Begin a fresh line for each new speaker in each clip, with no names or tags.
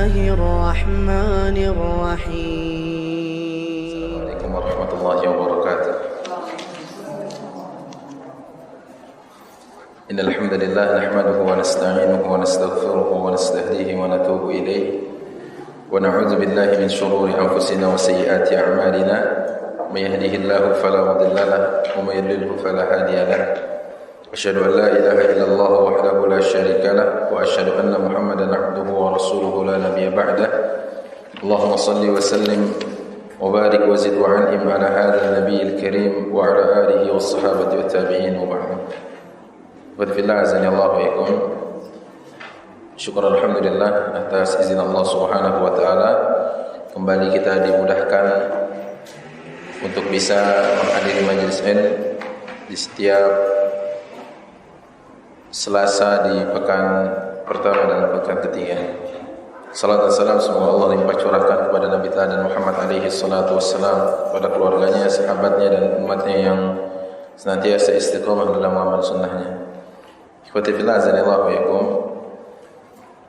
الله الرحمن الرحيم.
Assalamualaikum warahmatullahi wabarakatuh. Innal hamdalillah nahmaduhu wa nasta'inuhu wa nastaghfiruhu wa nastahdihi wa natubu ilayh wa na'udzu billahi min shururi anfusina wa sayyiati a'malina may yahdihillahu fala mudilla lahu wa may yudlilhu fala hadiya lahu. Asyhadu an la ilaha illallah wahdahu la syarika lahu wa asyhadu anna Muhammadan 'abduhu wa rasuluhu la nabiyya ba'dah. Allahumma shalli wa sallim wa barik wa zid wa an'im ala hadzal nabiyil karim wa ala alihi was sahabati wat tabi'in wa ba'd. Wa fillah azani Allah wa ikum. Syukur alhamdulillah atas izin Allah Subhanahu wa taala kembali kita dimudahkan untuk bisa menghadiri majelis ilmu di setiap Selasa di pekan pertama dan pekan ketiga. Salat dan salam semoga Allah limpah curahkan kepada Nabi Teladan Muhammad alaihi salatu wassalam, pada keluarganya, sahabatnya dan umatnya yang senantiasa istiqamah dalam amal sunnahnya. Ikhwati fillah azanillahu wa ikum.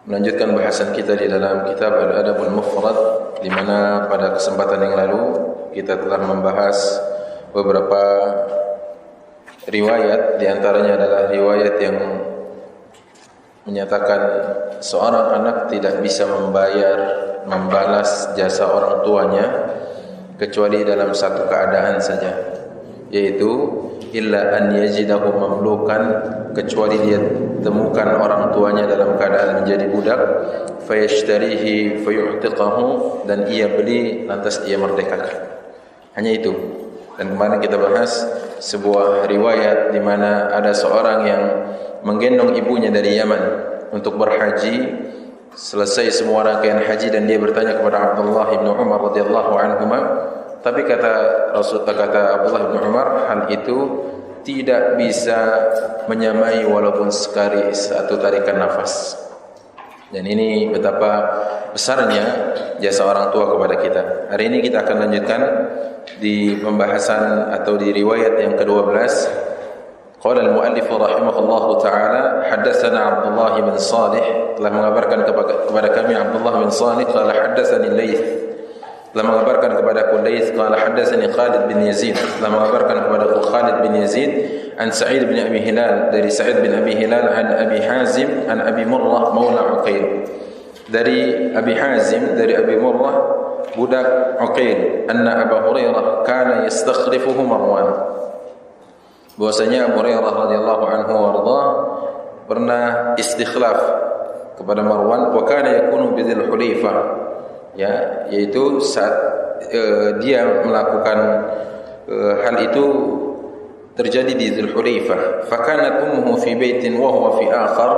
Melanjutkan bahasan kita di dalam kitab Al-Adabul Mufrad, di mana pada kesempatan yang lalu kita telah membahas beberapa riwayat, di antaranya adalah riwayat yang menyatakan seorang anak tidak bisa membalas jasa orang tuanya kecuali dalam satu keadaan saja, yaitu illa an yajidahu mamlukan, kecuali dia temukan orang tuanya dalam keadaan menjadi budak, fayashtarihi fayu'tiqahu, dan ia beli lantas ia merdekakan. Hanya itu. Dan kemarin kita bahas sebuah riwayat di mana ada seorang yang menggendong ibunya dari Yaman untuk berhaji. Selesai semua rangkaian haji dan dia bertanya kepada Abdullah bin Umar radhiyallahu anhuma, tapi kata Abdullah bin Umar, hal itu tidak bisa menyamai walaupun sekali satu tarikan nafas. Dan ini betapa besarnya jasa orang tua kepada kita. Hari ini kita akan lanjutkan di pembahasan atau di riwayat yang ke-12. Qala al-muallif rahimahullahu taala, haddatsana Abdullah bin Shalih, telah mengabarkan kepada kami Abdullah bin Shalih, qala haddatsani Laits, telah mengabarkan kepadaku Laits, qala haddatsani Khalid bin Yazid, telah mengabarkan kepadaku Khalid bin Yazid, an Sa'id bin Abi Hilal, dari Sa'id bin Abi Hilal, an Abi Hazim, an Abi Murrah maula Uqail, dari Abi Hazim, dari Abi Murrah budak Uqail, anna Abu Hurairah kana yastakhlifuhu Marwan, bahwasanya Abu Hurairah radhiyallahu anhu warda pernah istikhlaf kepada Marwan, wa kana yakunu bidzil Hulaifah, ya, yaitu saat dia melakukan hal itu terjadi di Dzul Hulaifah. Fa kanat ummuhu fi baitin wa huwa fi akhar,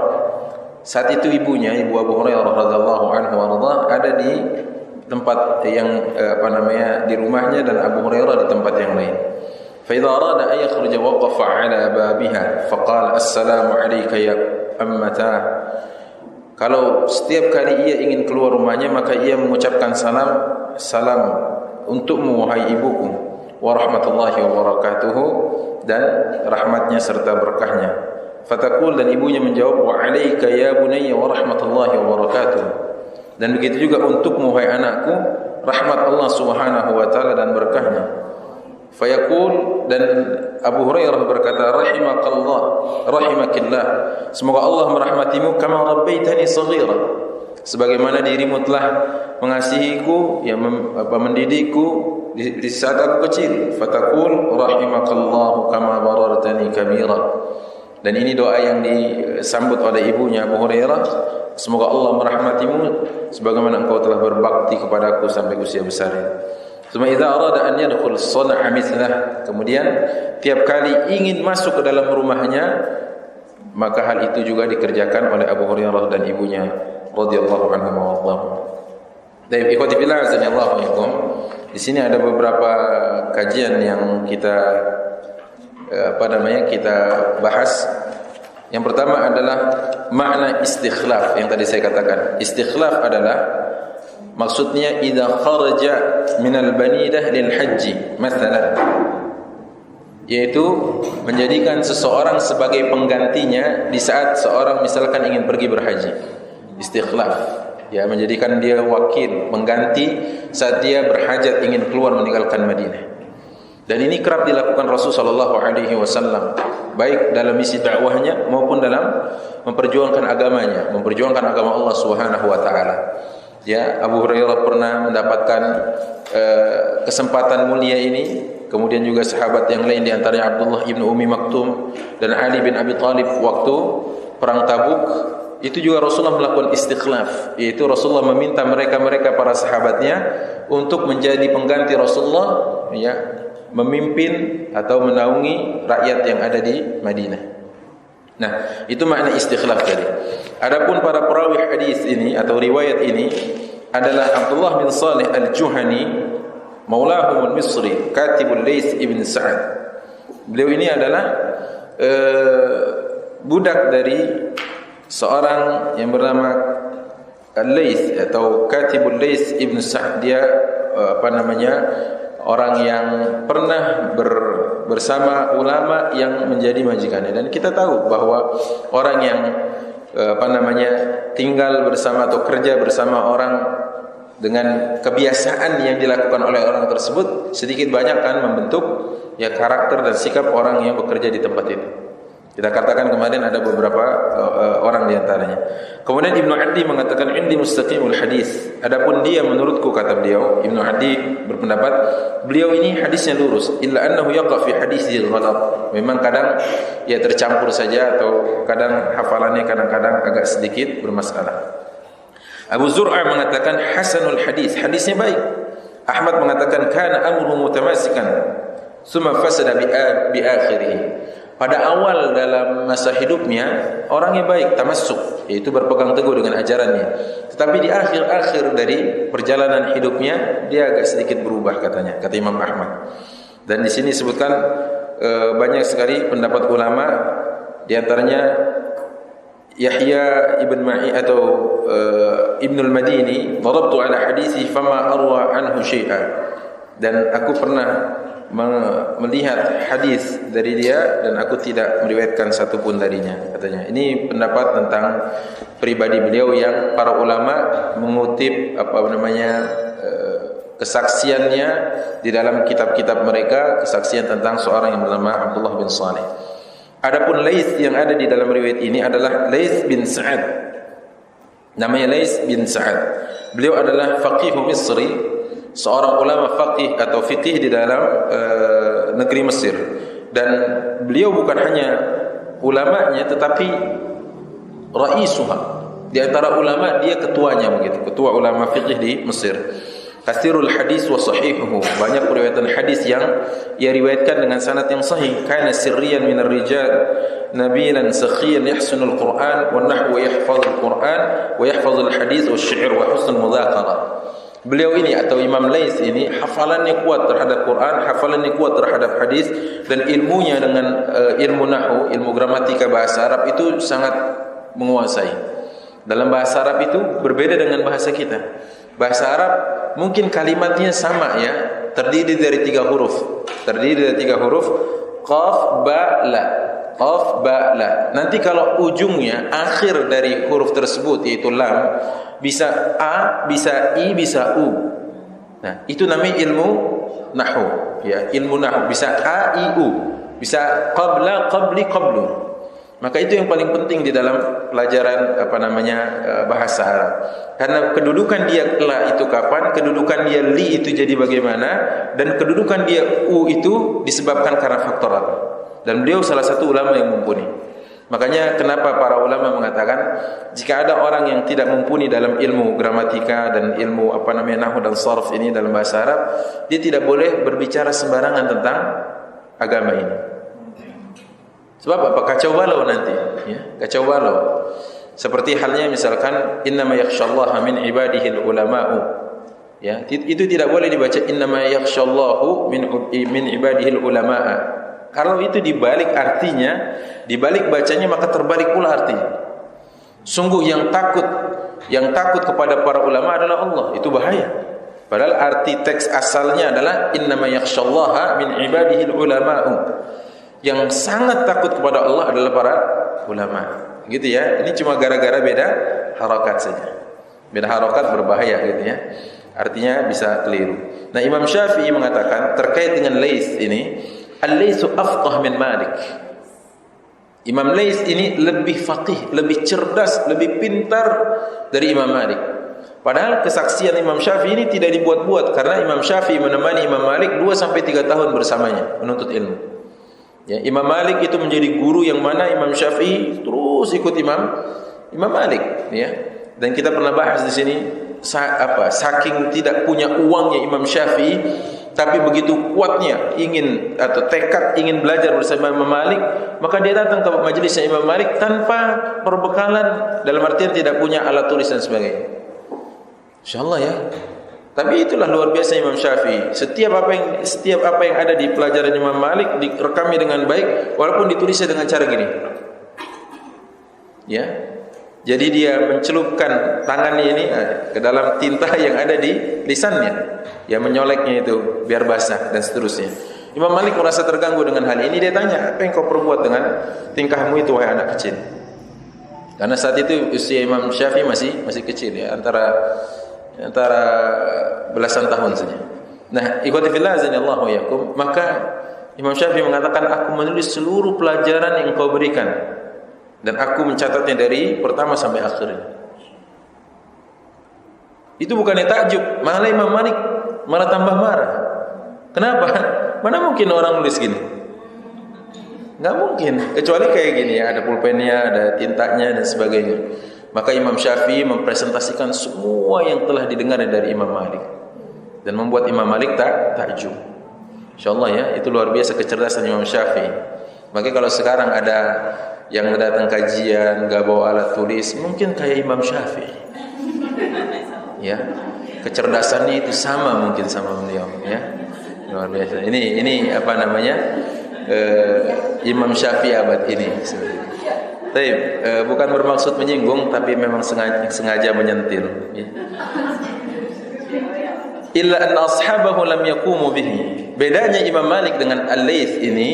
saat itu ibunya, ibu Abu Hurairah radhiyallahu anhu warda, ada di tempat yang di rumahnya, dan Abu Hurairah di tempat yang lain. Fa idza arada an yakhruja waqafa ala babiha fa qala assalamu alayka ya ammata. Kalau setiap kali ia ingin keluar rumahnya, maka ia mengucapkan salam untukmu wahai ibuku, wa rahmatullahi wa barakatuhu, dan rahmatnya serta berkahnya. Fatakul, dan ibunya menjawab, wa alayka ya bunayya wa rahmatullahi wa barakatuh, dan begitu juga untukmu wahai anakku, rahmat Allah Subhanahu wa taala dan berkahnya. Fayaqul, dan Abu Hurairah berkata, rahimakallah, rahimakillah, semoga Allah merahmatimu, kama rabbaitani shaghira, sebagaimana dirimu telah mengasihiku, ya, mendidikku di saat aku kecil. Fatakul rahimakallahu kama barartani kabira, dan ini doa yang disambut oleh ibunya Abu Hurairah, semoga Allah merahmatimu sebagaimana engkau telah berbakti kepadaku sampai usia besar. Suma idza arada an yadkhul sana'a mithlah, kemudian tiap kali ingin masuk ke dalam rumahnya, maka hal itu juga dikerjakan oleh Abu Hurairah dan ibunya radhiyallahu anhum wa radhiyallahu. Dan ikhwati fillah azanillahu wa ikum, di sini ada beberapa kajian yang kita kita bahas. Yang pertama adalah makna istikhlaf yang tadi saya katakan. Istikhlaf adalah maksudnya idza kharaja minal banidah lil haji mathalan, yaitu menjadikan seseorang sebagai penggantinya di saat seorang misalkan ingin pergi berhaji. Istikhlaf. ya, menjadikan dia wakil, mengganti saat dia berhajat ingin keluar meninggalkan Madinah. Dan ini kerap dilakukan Rasulullah SAW, baik dalam misi dakwahnya maupun dalam memperjuangkan agamanya, memperjuangkan agama Allah Subhanahu wa taala. Ya, Abu Hurairah pernah mendapatkan kesempatan mulia ini, kemudian juga sahabat yang lain di antaranya Abdullah ibn Ummi Maktum dan Ali bin Abi Thalib waktu perang Tabuk. Itu juga Rasulullah melakukan istikhlaf, yaitu Rasulullah meminta mereka para sahabatnya untuk menjadi pengganti Rasulullah, ya, memimpin atau menaungi rakyat yang ada di Madinah. Nah, itu makna istikhlaf tadi. Adapun para perawi hadis ini atau riwayat ini adalah Abdullah bin Salih Al-Juhani, maulahum al-Misri, katibul Laits ibn Sa'ad. Beliau ini adalah budak dari seorang yang bernama Al-Laits atau katibul Laits ibn Sa'ad. Dia orang yang pernah bersama ulama yang menjadi majikannya. Dan kita tahu bahwa orang yang tinggal bersama atau kerja bersama orang dengan kebiasaan yang dilakukan oleh orang tersebut, sedikit banyak kan membentuk ya karakter dan sikap orang yang bekerja di tempat itu. Kita katakan kemarin ada beberapa orang di antaranya. Kemudian Ibnu Addi mengatakan indi mustaqimul hadis. Adapun dia menurutku, kata beliau, Ibnu Addi berpendapat beliau ini hadisnya lurus, illa annahu yaqa fi haditsil ghalat. Memang kadang ya tercampur saja atau kadang hafalannya kadang-kadang agak sedikit bermasalah. Abu Zur'ah mengatakan hasanul hadis, hadisnya baik. Ahmad mengatakan kana amruhu mutamasikan thumma fasada bi akhirih. Pada awal dalam masa hidupnya orangnya baik, tamassuk, yaitu berpegang teguh dengan ajarannya. Tetapi di akhir-akhir dari perjalanan hidupnya dia agak sedikit berubah, katanya, kata Imam Ahmad. Dan di sini disebutkan banyak sekali pendapat ulama, di antaranya Yahya ibn Ma'i atau Ibnul Madini, "Darabtu ala hadithi fama arwa anhu syai'a." Dan aku pernah melihat hadis dari dia dan aku tidak meriwayatkan satu pun darinya, katanya. Ini pendapat tentang pribadi beliau yang para ulama mengutip kesaksiannya di dalam kitab-kitab mereka, kesaksian tentang seorang yang bernama Abdullah bin Salih. Adapun Laits yang ada di dalam riwayat ini adalah Laits bin Sa'ad. Namanya Laits bin Sa'ad. Beliau adalah faqih Misri, seorang ulama faqih atau fiqih di dalam negeri Mesir. Dan beliau bukan hanya ulamanya tetapi raisuha. Di antara ulama dia ketuanya, begitu, ketua ulama fiqih di Mesir. Katsirul hadis wa sahihuhu, banyak riwayatan hadis yang ia riwayatkan dengan sanad yang sahih. Kana sirriyan minar rijal nabilan sakhiyan yahsunul Quran wa nahwa yahfazul Quran wa yahfazul hadis wa syi'r wa husnul mudzakarah. Beliau ini atau Imam Laits ini hafalannya kuat terhadap Quran, hafalannya kuat terhadap hadis, dan ilmunya dengan ilmu nahwu, ilmu gramatika bahasa Arab itu sangat menguasai. Dalam bahasa Arab itu berbeda dengan bahasa kita. Bahasa Arab mungkin kalimatnya sama, ya, terdiri dari 3 huruf. Terdiri dari 3 huruf, qaf ba la. Qaf ba la. Nanti kalau ujungnya akhir dari huruf tersebut yaitu lam, bisa a, bisa i, bisa u. Nah, itu namanya ilmu nahwu, ya, ilmu nahwu. Bisa a, i, u. Bisa qabla, qabli, qablu. Maka itu yang paling penting di dalam pelajaran bahasa Arab. Karena kedudukan dia la itu kapan, kedudukan dia li itu jadi bagaimana, dan kedudukan dia u itu disebabkan karena faktor apa. Dan beliau salah satu ulama yang mumpuni. Makanya kenapa para ulama mengatakan jika ada orang yang tidak mumpuni dalam ilmu gramatika dan ilmu nahwu dan sharf ini dalam bahasa Arab, dia tidak boleh berbicara sembarangan tentang agama ini. Sebab apa? Kacau balau nanti, ya, kacau balau. Seperti halnya misalkan innama yakhsyallaha min ibadihil ulama'u. Ya, itu tidak boleh dibaca innama yakhsyallahu min ibadihil ulama'a. Kalau itu dibalik artinya, dibalik bacanya, maka terbalik pula artinya. Sungguh yang takut kepada para ulama adalah Allah. Itu bahaya. Padahal arti teks asalnya adalah innama yakhsyallaha min ibadihil ulama'u. Yang sangat takut kepada Allah adalah para ulama. Gitu ya. Ini cuma gara-gara beda harakat saja. Beda harokat berbahaya gitu ya. Artinya bisa keliru. Nah, Imam Syafi'i mengatakan terkait dengan Laits ini, Al-Laitsu afqah min Malik. Imam Laits ini lebih faqih, lebih cerdas, lebih pintar dari Imam Malik. Padahal kesaksian Imam Syafi'i ini tidak dibuat-buat, karena Imam Syafi'i menemani Imam Malik 2 sampai 3 tahun bersamanya menuntut ilmu. Ya, Imam Malik itu menjadi guru yang mana Imam Syafi'i terus ikut Imam Malik, ya. Dan kita pernah bahas di sini saking tidak punya uangnya Imam Syafi'i, tapi begitu kuatnya ingin atau tekad ingin belajar bersama Imam Malik, maka dia datang ke majelisnya Imam Malik tanpa perbekalan, dalam artian tidak punya alat tulis dan sebagainya. Insyaallah ya. Tapi itulah luar biasa Imam Syafi'i. Setiap apa yang ada di pelajaran Imam Malik direkami dengan baik, walaupun ditulisnya dengan cara gini. Ya. Jadi dia mencelupkan tangannya ini ke dalam tinta yang ada di lisannya, ya, menyoleknya itu biar basah dan seterusnya. Imam Malik merasa terganggu dengan hal ini. Dia tanya, apa yang kau perbuat dengan tingkahmu itu, wahai anak kecil? Karena saat itu usia Imam Syafi'i masih kecil, ya, antara belasan tahun saja. Nah, ikhwati fillah azanillahu wa iyyakum, maka Imam Syafi'i mengatakan, aku menulis seluruh pelajaran yang kau berikan dan aku mencatatnya dari pertama sampai akhir. Itu bukannya takjub, malah Imam Malik malah tambah marah. Kenapa? Mana mungkin orang nulis gini? Enggak mungkin, kecuali kayak gini ya, ada pulpennya, ada tintanya dan sebagainya. Maka Imam Syafi'i mempresentasikan semua yang telah didengar dari Imam Malik dan membuat Imam Malik takjub. Insyaallah ya, itu luar biasa kecerdasan Imam Syafi'i. Maka kalau sekarang ada yang datang kajian enggak bawa alat tulis, mungkin kayak Imam Syafi'i. Ya. Kecerdasannya itu sama mungkin sama beliau, ya. Luar biasa. Ini apa namanya? Imam Syafi'i abad ini sebenarnya. Baik, bukan bermaksud menyinggung, tapi memang sengaja menyentil. Ya. Illa anna ashabahu lam yaqumu bihi. Bedanya Imam Malik dengan Al-Laits ini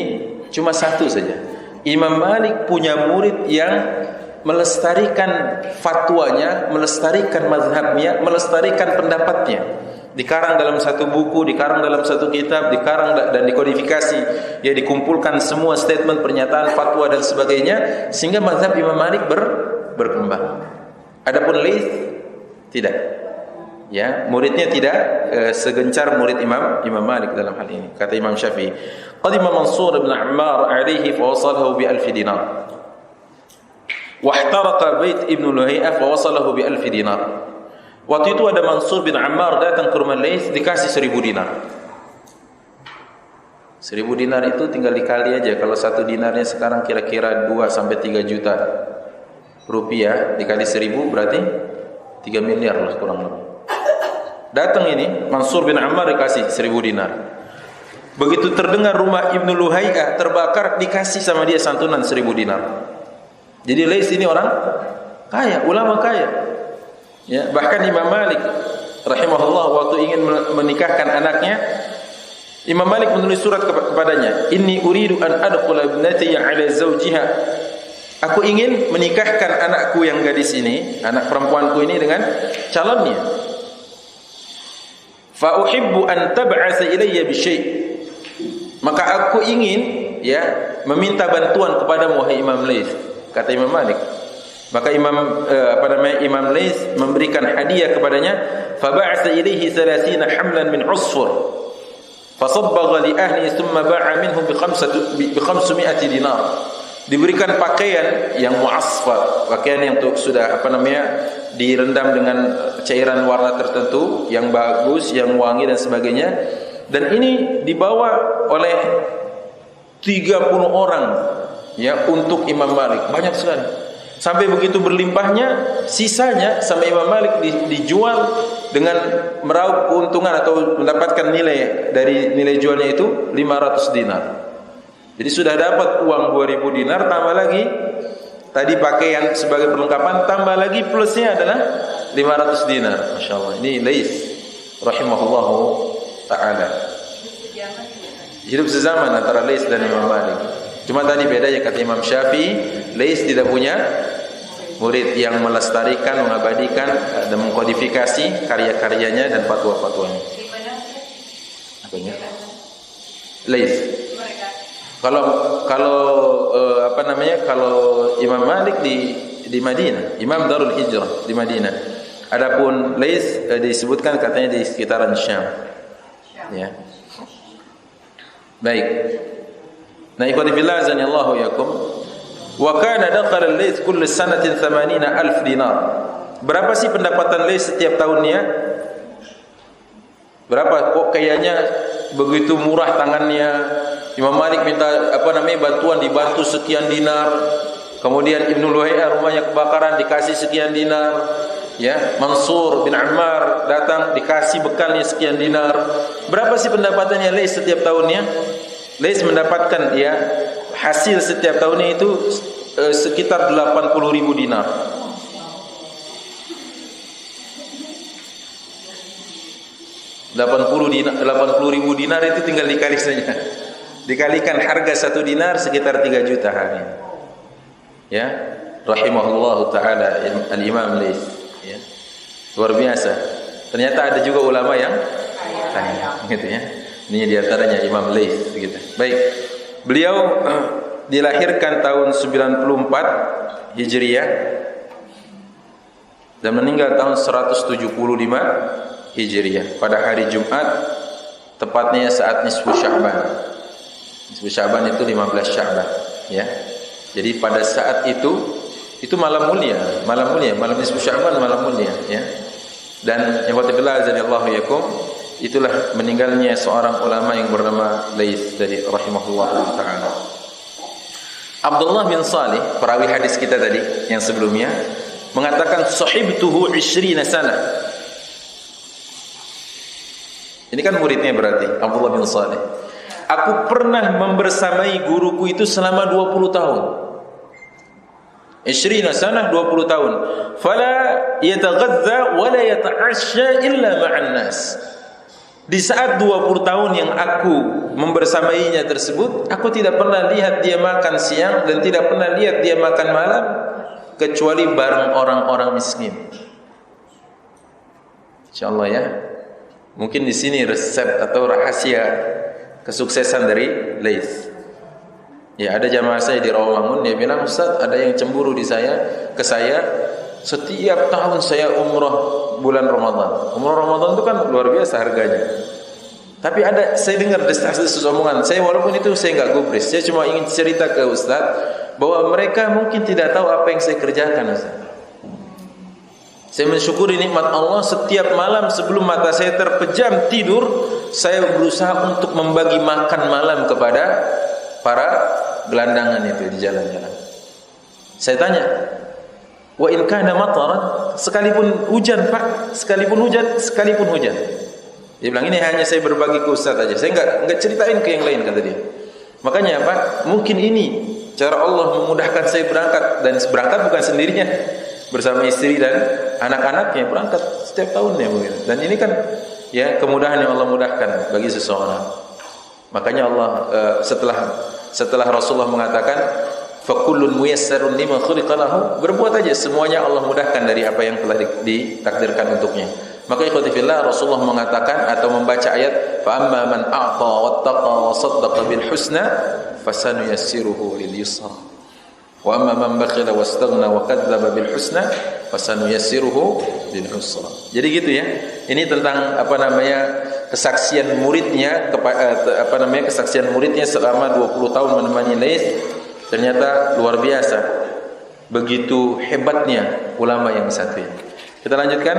cuma satu saja. Imam Malik punya murid yang melestarikan fatwanya, melestarikan mazhabnya, melestarikan pendapatnya. Dikarang dalam satu buku, dikarang dalam satu kitab, dikarang dan dikodifikasi, ya, dikumpulkan semua statement, pernyataan, fatwa dan sebagainya, sehingga mazhab Imam Malik berkembang. Adapun Laits tidak. Ya, muridnya tidak segencar murid Imam Malik dalam hal ini. Kata Imam Syafi'i, qadima Mansur bin Ammar alaihi fa wasalahu bi 1000 dinar. Wa ihtaraqa bait Ibn Luhai'ah fa wasalahu bi 1000 dinar. Waktu itu ada Mansur bin Ammar datang ke rumah Laits, dikasih 1000 dinar. 1000 dinar itu tinggal dikali aja. Kalau 1 dinarnya sekarang kira-kira 2 sampai 3 juta rupiah, dikali 1000 berarti 3 miliar lah kurang lebih. Datang ini Mansur bin Ammar dikasih 1000 dinar. Begitu terdengar rumah Ibnu Luhai'ah terbakar, dikasih sama dia santunan 1000 dinar. Jadi Laits ini orang kaya, ulama kaya. Ya, bahkan Imam Malik rahimahullah waktu ingin menikahkan anaknya, Imam Malik menulis surat kepadanya, "Inni uridu an adkhula ibnati 'ala zawjiha." Aku ingin menikahkan anakku yang gadis ini, anak perempuanku ini dengan calonnya. Fa uhibbu an tab'atsa ilayya bi syai'. Maka aku ingin, ya, meminta bantuan kepadamu wahai Imam Laits, kata Imam Malik. Maka Imam Laits memberikan hadiah kepadanya, fa ba'atsa ilayhi 30 hamlan min usfur. Fa sabbagha li ahli thumma ba'a minhu bi 500 dinar. Diberikan pakaian yang mu'asfar, pakaian yang sudah direndam dengan cairan warna tertentu yang bagus, yang wangi dan sebagainya. Dan ini dibawa oleh 30 orang, ya, untuk Imam Malik. Banyak sekali. Sampai begitu berlimpahnya, sisanya sama Imam Malik dijual dengan meraup keuntungan atau mendapatkan nilai dari nilai jualnya itu 500 dinar. Jadi sudah dapat uang 2000 dinar, tambah lagi tadi pakaian sebagai perlengkapan, tambah lagi plusnya adalah 500 dinar. Masya Allah. Ini Laits rahimahullahu ta'ala. Hidup sezaman antara Laits dan Imam Malik. Cuma tadi bedanya, kata Imam Syafi'i, Laits tidak punya murid yang melestarikan, mengabadikan dan mengkodifikasi karya-karyanya dan fatwa-fatwanya. Apanya? Laits. Kalau Imam Malik di Madinah, Imam Darul Hijrah di Madinah. Adapun Laits disebutkan katanya di sekitaran Syam. Ya. Baik. Nah, ikhwati fillah azanillahu yakum. Wa kana dakhala al-Laits kull sanatin 80,000 dinar. Berapa sih pendapatan Laits setiap tahunnya? Berapa? Kok kayaknya begitu murah tangannya. Imam Malik minta bantuan, dibantu sekian dinar. Kemudian Ibnu Luhai'ah rumahnya kebakaran, dikasih sekian dinar. Ya, Mansur bin Ammar datang, dikasih bekalnya sekian dinar. Berapa sih pendapatannya Laits setiap tahunnya? Laits mendapatkan hasil setiap tahunnya itu sekitar 80.000 dinar. $80.000 dinar itu tinggal dikali saja. Dikalikan harga 1 dinar sekitar 3 juta hari. Ya, rahimahullahu taala al-Imam Laits. Ya. Luar biasa. Ternyata ada juga ulama yang kaya, gitu ya. Ini di antaranya Imam Laits gitu. Baik. Beliau dilahirkan tahun 94 Hijriah dan meninggal tahun 175 Hijriah pada hari Jumat, tepatnya saat nisfu Sya'ban. Nisfu Sya'ban itu 15 Sya'ban, ya. Jadi pada saat itu malam mulia, malam nisfu Sya'ban, malam mulia, ya. Dan ikhwatillah azanillahu yakum, itulah meninggalnya seorang ulama yang bernama Laits dari rahimahullah taala. Abdullah bin Salih, perawi hadis kita tadi yang sebelumnya, mengatakan sahibtuhu 20 sana. Ini kan muridnya berarti Abdullah bin Salih. Aku pernah membersamai guruku itu selama 20 tahun. 20 sana, 20 tahun. Fala yataghadza wa la yata'ashya illa ma'an nas. Di saat 20 tahun yang aku membersamainya tersebut, aku tidak pernah lihat dia makan siang dan tidak pernah lihat dia makan malam kecuali bareng orang-orang miskin. Insyaallah ya. Mungkin di sini resep atau rahasia kesuksesan dari Laits. Ya, ada jamaah saya di Rawamangun, dia bilang, "Ustaz, ada yang cemburu ke saya. Setiap tahun saya umrah bulan Ramadan. Umrah Ramadan itu kan luar biasa harganya. Tapi saya dengar desas-desus omongan. Saya walaupun itu saya enggak gubris. Saya cuma ingin cerita ke Ustaz bahwa mereka mungkin tidak tahu apa yang saya kerjakan, Ustaz. Saya mensyukuri nikmat Allah, setiap malam sebelum mata saya terpejam tidur, saya berusaha untuk membagi makan malam kepada para gelandangan itu di jalan-jalan. Saya tanya, wa in kana mataran, sekalipun hujan Pak, sekalipun hujan. Dia bilang, ini hanya saya berbagi ke Ustaz saja. Saya enggak ceritain ke yang lain, kata dia. Makanya Pak, mungkin ini cara Allah memudahkan saya berangkat, dan berangkat bukan sendirinya, bersama istri dan anak-anaknya, berangkat setiap tahunnya mungkin. Dan ini kan ya kemudahan yang Allah mudahkan bagi seseorang. Makanya Allah setelah Rasulullah mengatakan fakullun muyassarun lima khuliqa lahu, berbuat aja semuanya Allah mudahkan dari apa yang telah ditakdirkan untuknya. Maka ikhwati fillah, Rasulullah mengatakan atau membaca ayat fa amma man a'ta wattaqa wa saddaqa bil husna fasanuyassiruhu lil yusra wa amma man bakhila wastaghna wa kadzdzaba bil husna fasanuyassiruhu lil usra. Jadi gitu ya. Ini tentang kesaksian muridnya kesaksian muridnya selama 20 tahun menemani Laits. Ternyata luar biasa. Begitu hebatnya ulama yang satu ini. Kita lanjutkan.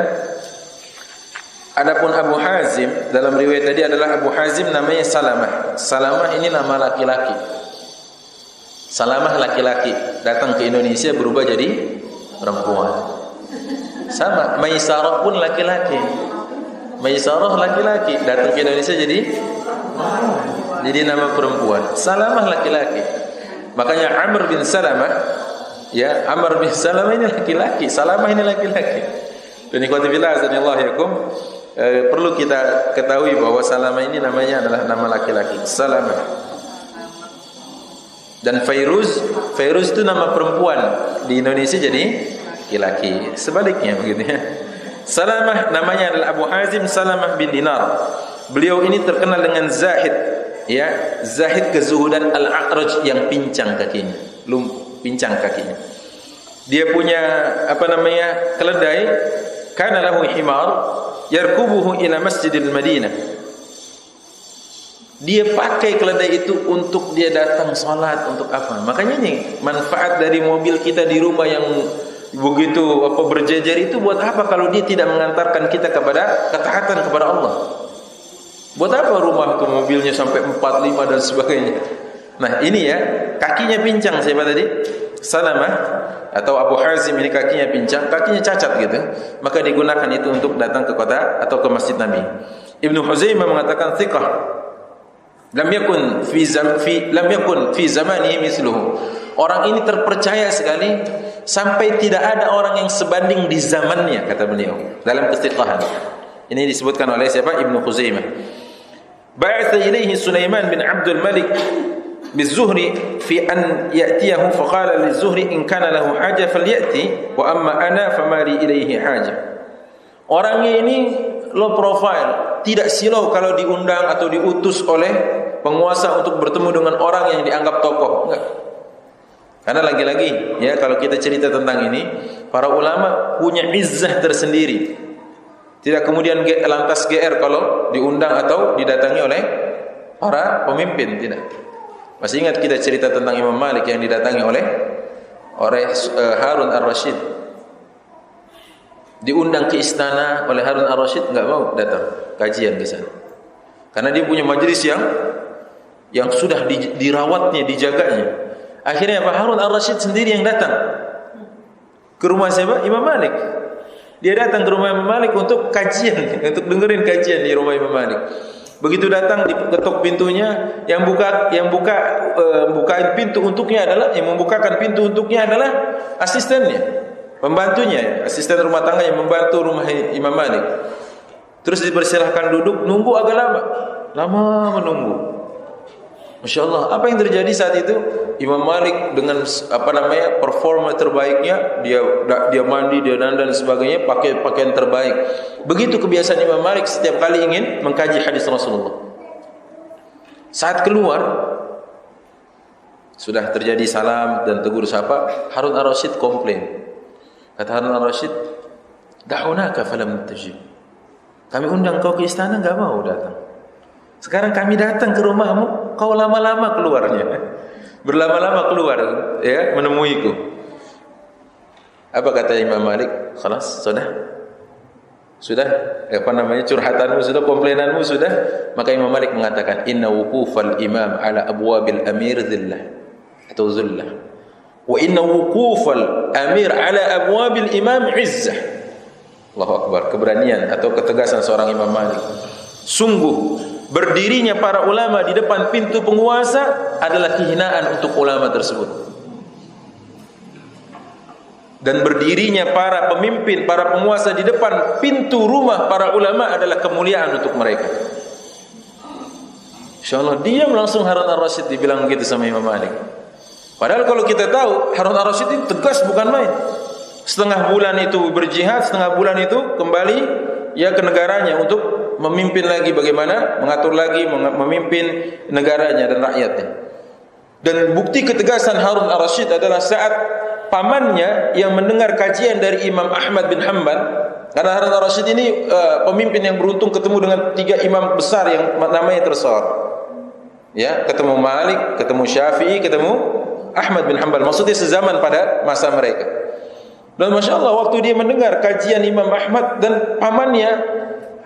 Adapun Abu Hazim, dalam riwayat tadi adalah Abu Hazim namanya Salamah. Salamah ini nama laki-laki. Salamah laki-laki datang ke Indonesia berubah jadi perempuan. Sama, Maisarah pun laki-laki. Maisarah laki-laki datang ke Indonesia jadi nama perempuan. Salamah laki-laki. Makanya Amr bin Salamah, ya, Amr bin Salamah ini laki-laki, Salamah ini laki-laki. Dan ikhwati fillah azanillahu yakum, perlu kita ketahui bahwa Salamah ini namanya adalah nama laki-laki, Salamah. Dan Fairuz itu nama perempuan di Indonesia jadi laki-laki, sebaliknya begitu ya. Salamah namanya adalah Abu Hazim Salamah bin Dinar. Beliau ini terkenal dengan zahid, ya, zahid kezuhudan, al-a'raj yang pincang kakinya, pincang kakinya. Dia punya keledai, kana lahu himar yarkubuhu ila Masjidil Madinah. Dia pakai keledai itu untuk dia datang salat, untuk apa? Makanya nih manfaat dari mobil kita di rumah yang begitu berjejer itu buat apa kalau dia tidak mengantarkan kita kepada ketaatan kepada Allah? Buat apa rumah itu mobilnya sampai 4, 5 dan sebagainya? Nah, ini ya, kakinya pincang siapa tadi? Salamah atau Abu Hazim ini kakinya pincang, kakinya cacat gitu. Maka digunakan itu untuk datang ke kota atau ke masjid Nabi. Ibnu Huzaimah mengatakan thiqah. Lam yakun fi zamanihi misluhu. Orang ini terpercaya sekali sampai tidak ada orang yang sebanding di zamannya, kata beliau dalam kestiqahan. Ini disebutkan oleh siapa? Ibnu Khuzaimah. Ba'atha ilaihi Sulaiman bin Abdul Malik bizuhri fi an ya'tiyahu faqala lizuhri in kana lahu haja falyati wa amma ana fama li ilaihi haja. Orangnya ini low profile, tidak silau kalau diundang atau diutus oleh penguasa untuk bertemu dengan orang yang dianggap tokoh. Enggak. Karena lagi-lagi ya, kalau kita cerita tentang ini, para ulama punya izzah tersendiri. Tidak kemudian lantas GR kalau diundang atau didatangi oleh para pemimpin, tidak. Masih ingat kita cerita tentang Imam Malik yang didatangi oleh Harun Ar-Rasyid. Diundang ke istana oleh Harun Ar-Rasyid, enggak mau datang kajian ke sana. Karena dia punya majelis yang sudah dirawatnya, dijaganya. Akhirnya Pak Harun Ar-Rasyid sendiri yang datang ke rumah siapa? Imam Malik. Dia datang ke rumah Imam Malik untuk kajian, untuk dengerin kajian di rumah Imam Malik. Begitu datang, diketuk pintunya, yang buka pintu untuknya adalah, yang membukakan pintu untuknya adalah asistennya, pembantunya, asisten rumah tangga yang membantu rumah Imam Malik. Terus dipersilahkan duduk, nunggu agak lama menunggu. Masya Allah, apa yang terjadi saat itu? Imam Malik dengan performa terbaiknya, dia mandi, dia dandan dan sebagainya, pakai pakaian terbaik. Begitu kebiasaan Imam Malik setiap kali ingin mengkaji hadis Rasulullah. Saat keluar, sudah terjadi salam dan tegur sapa, Harun Ar-Rasyid komplain. Kata Harun Ar-Rasyid, "Da'unaka falam tajib." Kami undang kau ke istana, enggak mau datang. Sekarang kami datang ke rumahmu, kau lama-lama keluarnya. Berlama-lama keluar ya, menemuiku. Apa kata Imam Malik? Khalas, sudah curhatanmu sudah, komplainanmu sudah. Maka Imam Malik mengatakan, inna wuqufal imam ala abwabil amir dhillah atau zullah, wa inna wuqufal amir ala abwabil imam izzah. Allahu Akbar, keberanian atau ketegasan seorang Imam Malik. Sungguh berdirinya para ulama di depan pintu penguasa adalah kehinaan untuk ulama tersebut. Dan berdirinya para pemimpin, para penguasa di depan pintu rumah para ulama adalah kemuliaan untuk mereka. InsyaAllah diam langsung Harun Ar-Rasyid dibilang begitu sama Imam Malik. Padahal kalau kita tahu Harun Ar-Rasyid itu tegas, bukan main. Setengah bulan itu berjihad, setengah bulan itu kembali ya ke negaranya untuk memimpin lagi, bagaimana mengatur lagi, memimpin negaranya dan rakyatnya. Dan bukti ketegasan Harun Ar-Rasyid adalah saat pamannya yang mendengar kajian dari Imam Ahmad bin Hanbal. Karena Harun Ar-Rasyid ini pemimpin yang beruntung ketemu dengan 3 imam besar yang namanya tersohor. Ya, ketemu Malik, ketemu Syafi'i, ketemu Ahmad bin Hanbal. Maksudnya sezaman pada masa mereka. Dan Masya Allah, waktu dia mendengar kajian Imam Ahmad dan pamannya,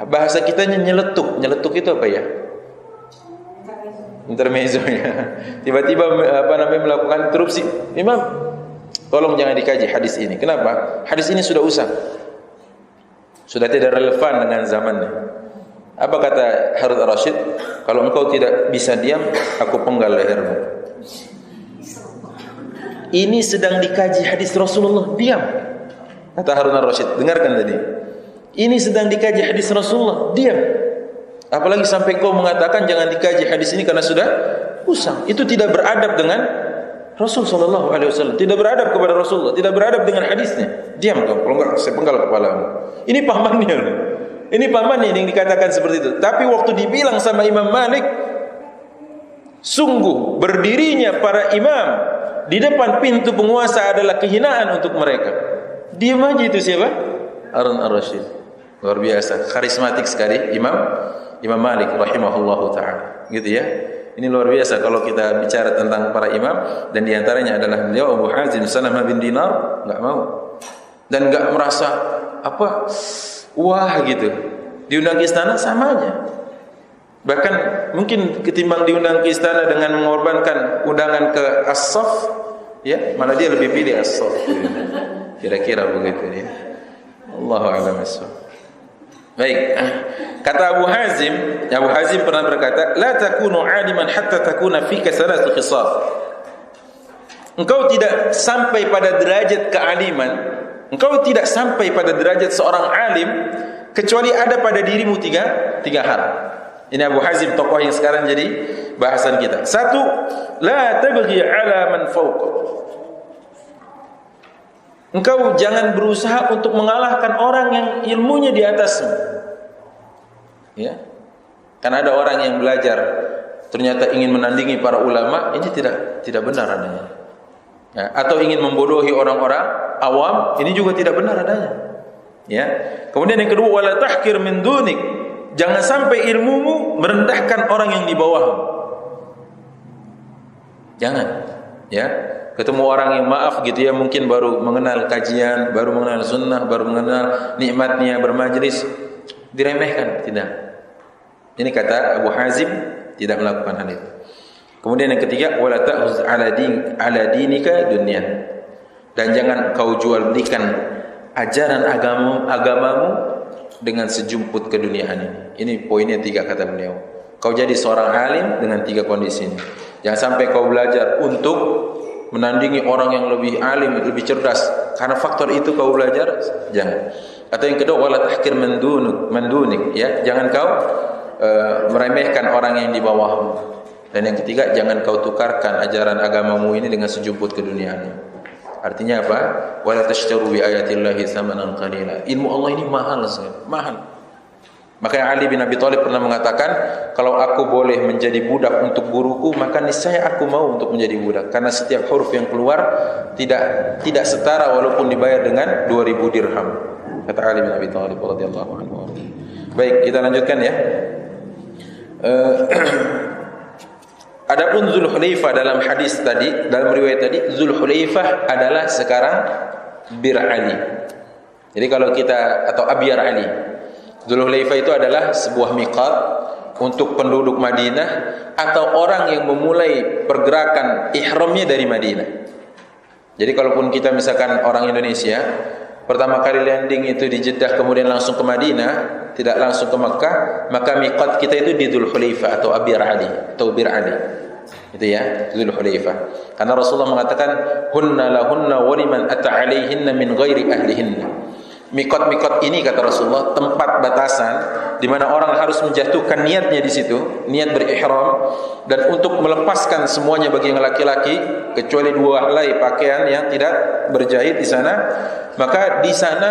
bahasa kitanya nyeletuk. Nyeletuk itu apa ya? Intermezzo ya. Tiba-tiba melakukan interupsi. Imam, tolong jangan dikaji hadis ini. Kenapa? Hadis ini sudah usang, sudah tidak relevan dengan zamannya. Apa kata Harun Ar-Rasyid? Kalau engkau tidak bisa diam, aku penggal lehermu. Ini sedang dikaji hadis Rasulullah, diam. Kata Harun Ar-Rasyid, dengarkan tadi. Ini sedang dikaji hadis Rasulullah, diam. Apalagi sampai kau mengatakan jangan dikaji hadis ini karena sudah usang. Itu tidak beradab dengan Rasul sallallahu alaihi wasallam, tidak beradab kepada Rasulullah, tidak beradab dengan hadisnya. Diam kau, kalau enggak saya penggal kepalamu. Ini pamannya. Ini pamannya yang dikatakan seperti itu. Tapi waktu dibilang sama Imam Malik, sungguh berdirinya para imam di depan pintu penguasa adalah kehinaan untuk mereka. Diam aja itu siapa? Harun ar-Rasyid. Luar biasa, karismatik sekali Imam Malik rahimahullahu taala. Gitu ya. Ini luar biasa kalau kita bicara tentang para imam, dan diantaranya adalah beliau Abu Hazim Salamah bin Dinar, enggak mau dan enggak merasa apa wah gitu. Diundang ke istana sama aja. Bahkan mungkin ketimbang diundang ke istana dengan mengorbankan undangan ke As-Saff, ya, malah dia lebih pilih As-Saff. Kira-kira begitu ya. Allahu a'lam bissawab. Baik, kata Abu Hazim pernah berkata, la takunu aliman hatta takuna fika thalath khisal. Engkau tidak sampai pada derajat kealiman, engkau tidak sampai pada derajat seorang alim kecuali ada pada dirimu tiga hal. Ini Abu Hazim, tokoh yang sekarang jadi bahasan kita. Satu, la tabghi ala man fawqa. Engkau jangan berusaha untuk mengalahkan orang yang ilmunya di atasmu. Ya. Kan ada orang yang belajar ternyata ingin menandingi para ulama, ini tidak benar adanya. Ya. Atau ingin membodohi orang-orang awam, ini juga tidak benar adanya. Ya. Kemudian yang kedua, wala tahkir min dunik. Jangan sampai ilmumu merendahkan orang yang di bawahmu. Jangan. Ya. Ketemu orang yang maaf gitu ya, mungkin baru mengenal kajian, baru mengenal sunnah, baru mengenal nikmatnya bermajlis, diremehkan, tidak. Ini kata Abu Hazim, tidak melakukan hal itu. Kemudian yang ketiga, wala ta'uz ala dinika dunyan. Dan jangan kau jual belikan ajaran agamamu dengan sejumput keduniaan ini. Ini poinnya 3 kata beliau. Kau jadi seorang alim dengan 3 kondisi ini. Jangan sampai kau belajar untuk menandingi orang yang lebih alim, lebih cerdas. Karena faktor itu kau belajar, jangan. Atau yang kedua, wala tahkir mandunik, ya, jangan kau meremehkan orang yang di bawahmu. Dan yang ketiga, jangan kau tukarkan ajaran agamamu ini dengan sejumput keduniaan. Artinya apa? Wala tashtaru bi ayatillahi thamanan qalila. Ilmu Allah ini mahal sekali, mahal. Makanya Ali bin Abi Thalib pernah mengatakan, kalau aku boleh menjadi budak untuk guruku, maka niscaya aku mau untuk menjadi budak, karena setiap huruf yang keluar tidak setara walaupun dibayar dengan 2000 dirham. Kata Ali bin Abi Thalib radhiyallahu anhu. Baik, kita lanjutkan ya. Adapun Zulhulaifah dalam hadis tadi, dalam riwayat tadi, Zulhulaifah adalah sekarang Bir Ali. Jadi kalau kita, atau Abyar Ali. Zulhulaifah itu adalah sebuah miqat untuk penduduk Madinah atau orang yang memulai pergerakan ihramnya dari Madinah. Jadi kalaupun kita misalkan orang Indonesia, pertama kali landing itu di Jeddah kemudian langsung ke Madinah, tidak langsung ke Makkah, maka miqat kita itu di Zulhulaifah atau Abyar Ali atau Bir Ali. Itu ya, Zulhulaifah. Karena Rasulullah mengatakan, hunna lahunna wa liman ata alaihinna min ghairi ahlihinna. Mikot-mikot ini, kata Rasulullah, tempat batasan di mana orang harus menjatuhkan niatnya di situ, niat berihram, dan untuk melepaskan semuanya bagi yang laki-laki kecuali 2 helai pakaian yang tidak berjahit di sana. Maka di sana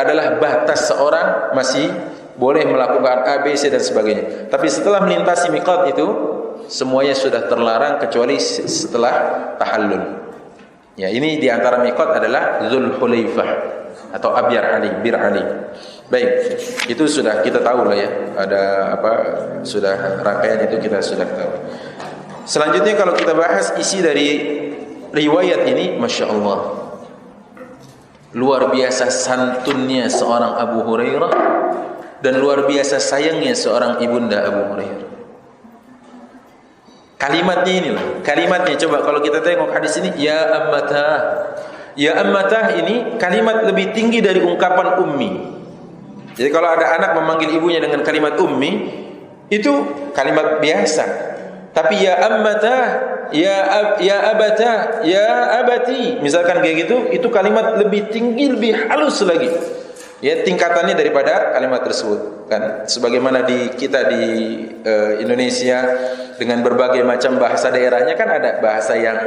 adalah batas seorang masih boleh melakukan A, B, C dan sebagainya. Tapi setelah melintasi mikot itu, semuanya sudah terlarang kecuali setelah tahallul. Ya, ini di antara mikot adalah Zulhulaifah atau Abyar Ali, Bir Ali. Baik, itu sudah kita tahu lah ya. Ada apa? Sudah rangkaian itu kita sudah tahu. Selanjutnya kalau kita bahas isi dari riwayat ini, Masya Allah, luar biasa santunnya seorang Abu Hurairah dan luar biasa sayangnya seorang ibunda Abu Hurairah. Kalimatnya inilah, kalimatnya coba kalau kita tengok hadis ini, ya ammatah. Ya ammatah ini kalimat lebih tinggi dari ungkapan ummi. Jadi kalau ada anak memanggil ibunya dengan kalimat ummi, itu kalimat biasa. Tapi ya ammatah, ya abatah, ya abati, misalkan kayak gitu, itu kalimat lebih tinggi, lebih halus lagi. Ya, tingkatannya daripada kalimat tersebut kan, sebagaimana kita di Indonesia dengan berbagai macam bahasa daerahnya kan, ada bahasa yang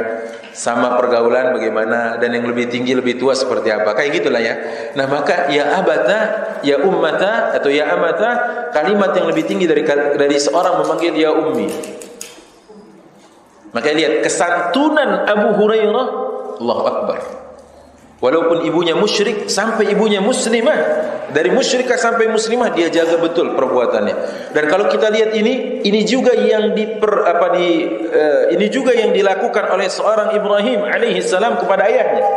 sama pergaulan bagaimana, dan yang lebih tinggi lebih tua seperti apa, kayak gitulah ya. Nah, maka ya abata, ya ummata atau ya amata, kalimat yang lebih tinggi dari seorang memanggil ya ummi. Maka lihat kesantunan Abu Hurairah, Allahu Akbar. Walaupun ibunya musyrik sampai ibunya muslimah, dari musyrikah sampai muslimah dia jaga betul perbuatannya. Dan kalau kita lihat ini juga yang ini juga yang dilakukan oleh seorang Ibrahim alaihi salam kepada ayahnya.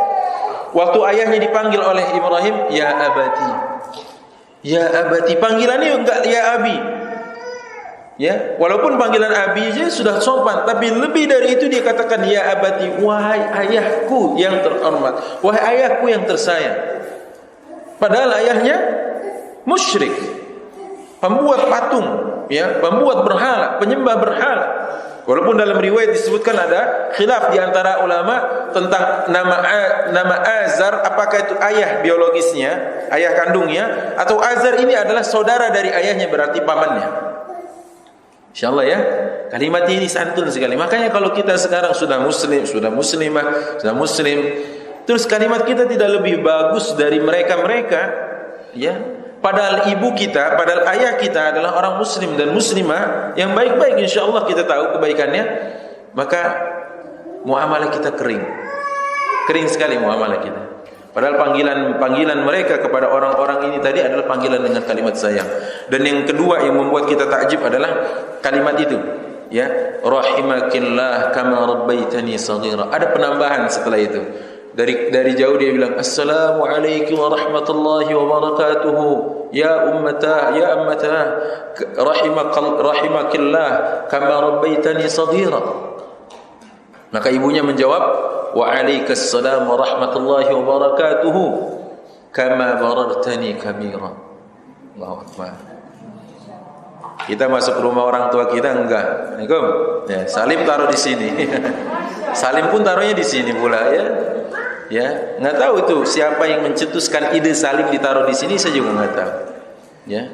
Waktu ayahnya dipanggil oleh Ibrahim, ya abati. Ya abati, panggilannya enggak ya abi. Ya, walaupun panggilan abi aja sudah sopan, tapi lebih dari itu dia katakan ya abati, wahai ayahku yang terhormat, wahai ayahku yang tersayang. Padahal ayahnya musyrik, pembuat patung, ya, pembuat berhala, penyembah berhala. Walaupun dalam riwayat disebutkan ada khilaf di antara ulama tentang nama Azar, apakah itu ayah biologisnya, ayah kandungnya, atau Azar ini adalah saudara dari ayahnya, berarti pamannya. InsyaAllah ya, kalimat ini santun sekali. Makanya kalau kita sekarang sudah muslim, sudah muslimah, sudah muslim, terus kalimat kita tidak lebih bagus dari mereka-mereka, ya. Padahal ibu kita, padahal ayah kita adalah orang muslim dan muslimah yang baik-baik, insyaAllah kita tahu kebaikannya. Maka muamalah kita kering sekali muamalah kita. Padahal panggilan mereka kepada orang-orang ini tadi adalah panggilan dengan kalimat sayang. Dan yang kedua yang membuat kita takjub adalah kalimat itu, ya, rahimakillah kama rabbaitani shaghira. Ada penambahan setelah itu. Dari jauh dia bilang assalamualaikum warahmatullahi wabarakatuh ya ummata ya ammata rahimakillah kama rabbaitani shaghira. Maka ibunya menjawab waalaikumsalam warahmatullahi wabarakatuh kama barartani kabira. Allahu akbar. Kita masuk rumah orang tua kita enggak. Assalamualaikum. Ya, salim taruh di sini. Salim pun taruhnya di sini pula, ya. Ya, enggak tahu itu siapa yang mencetuskan ide salim ditaruh di sini, saya juga enggak tahu. Ya.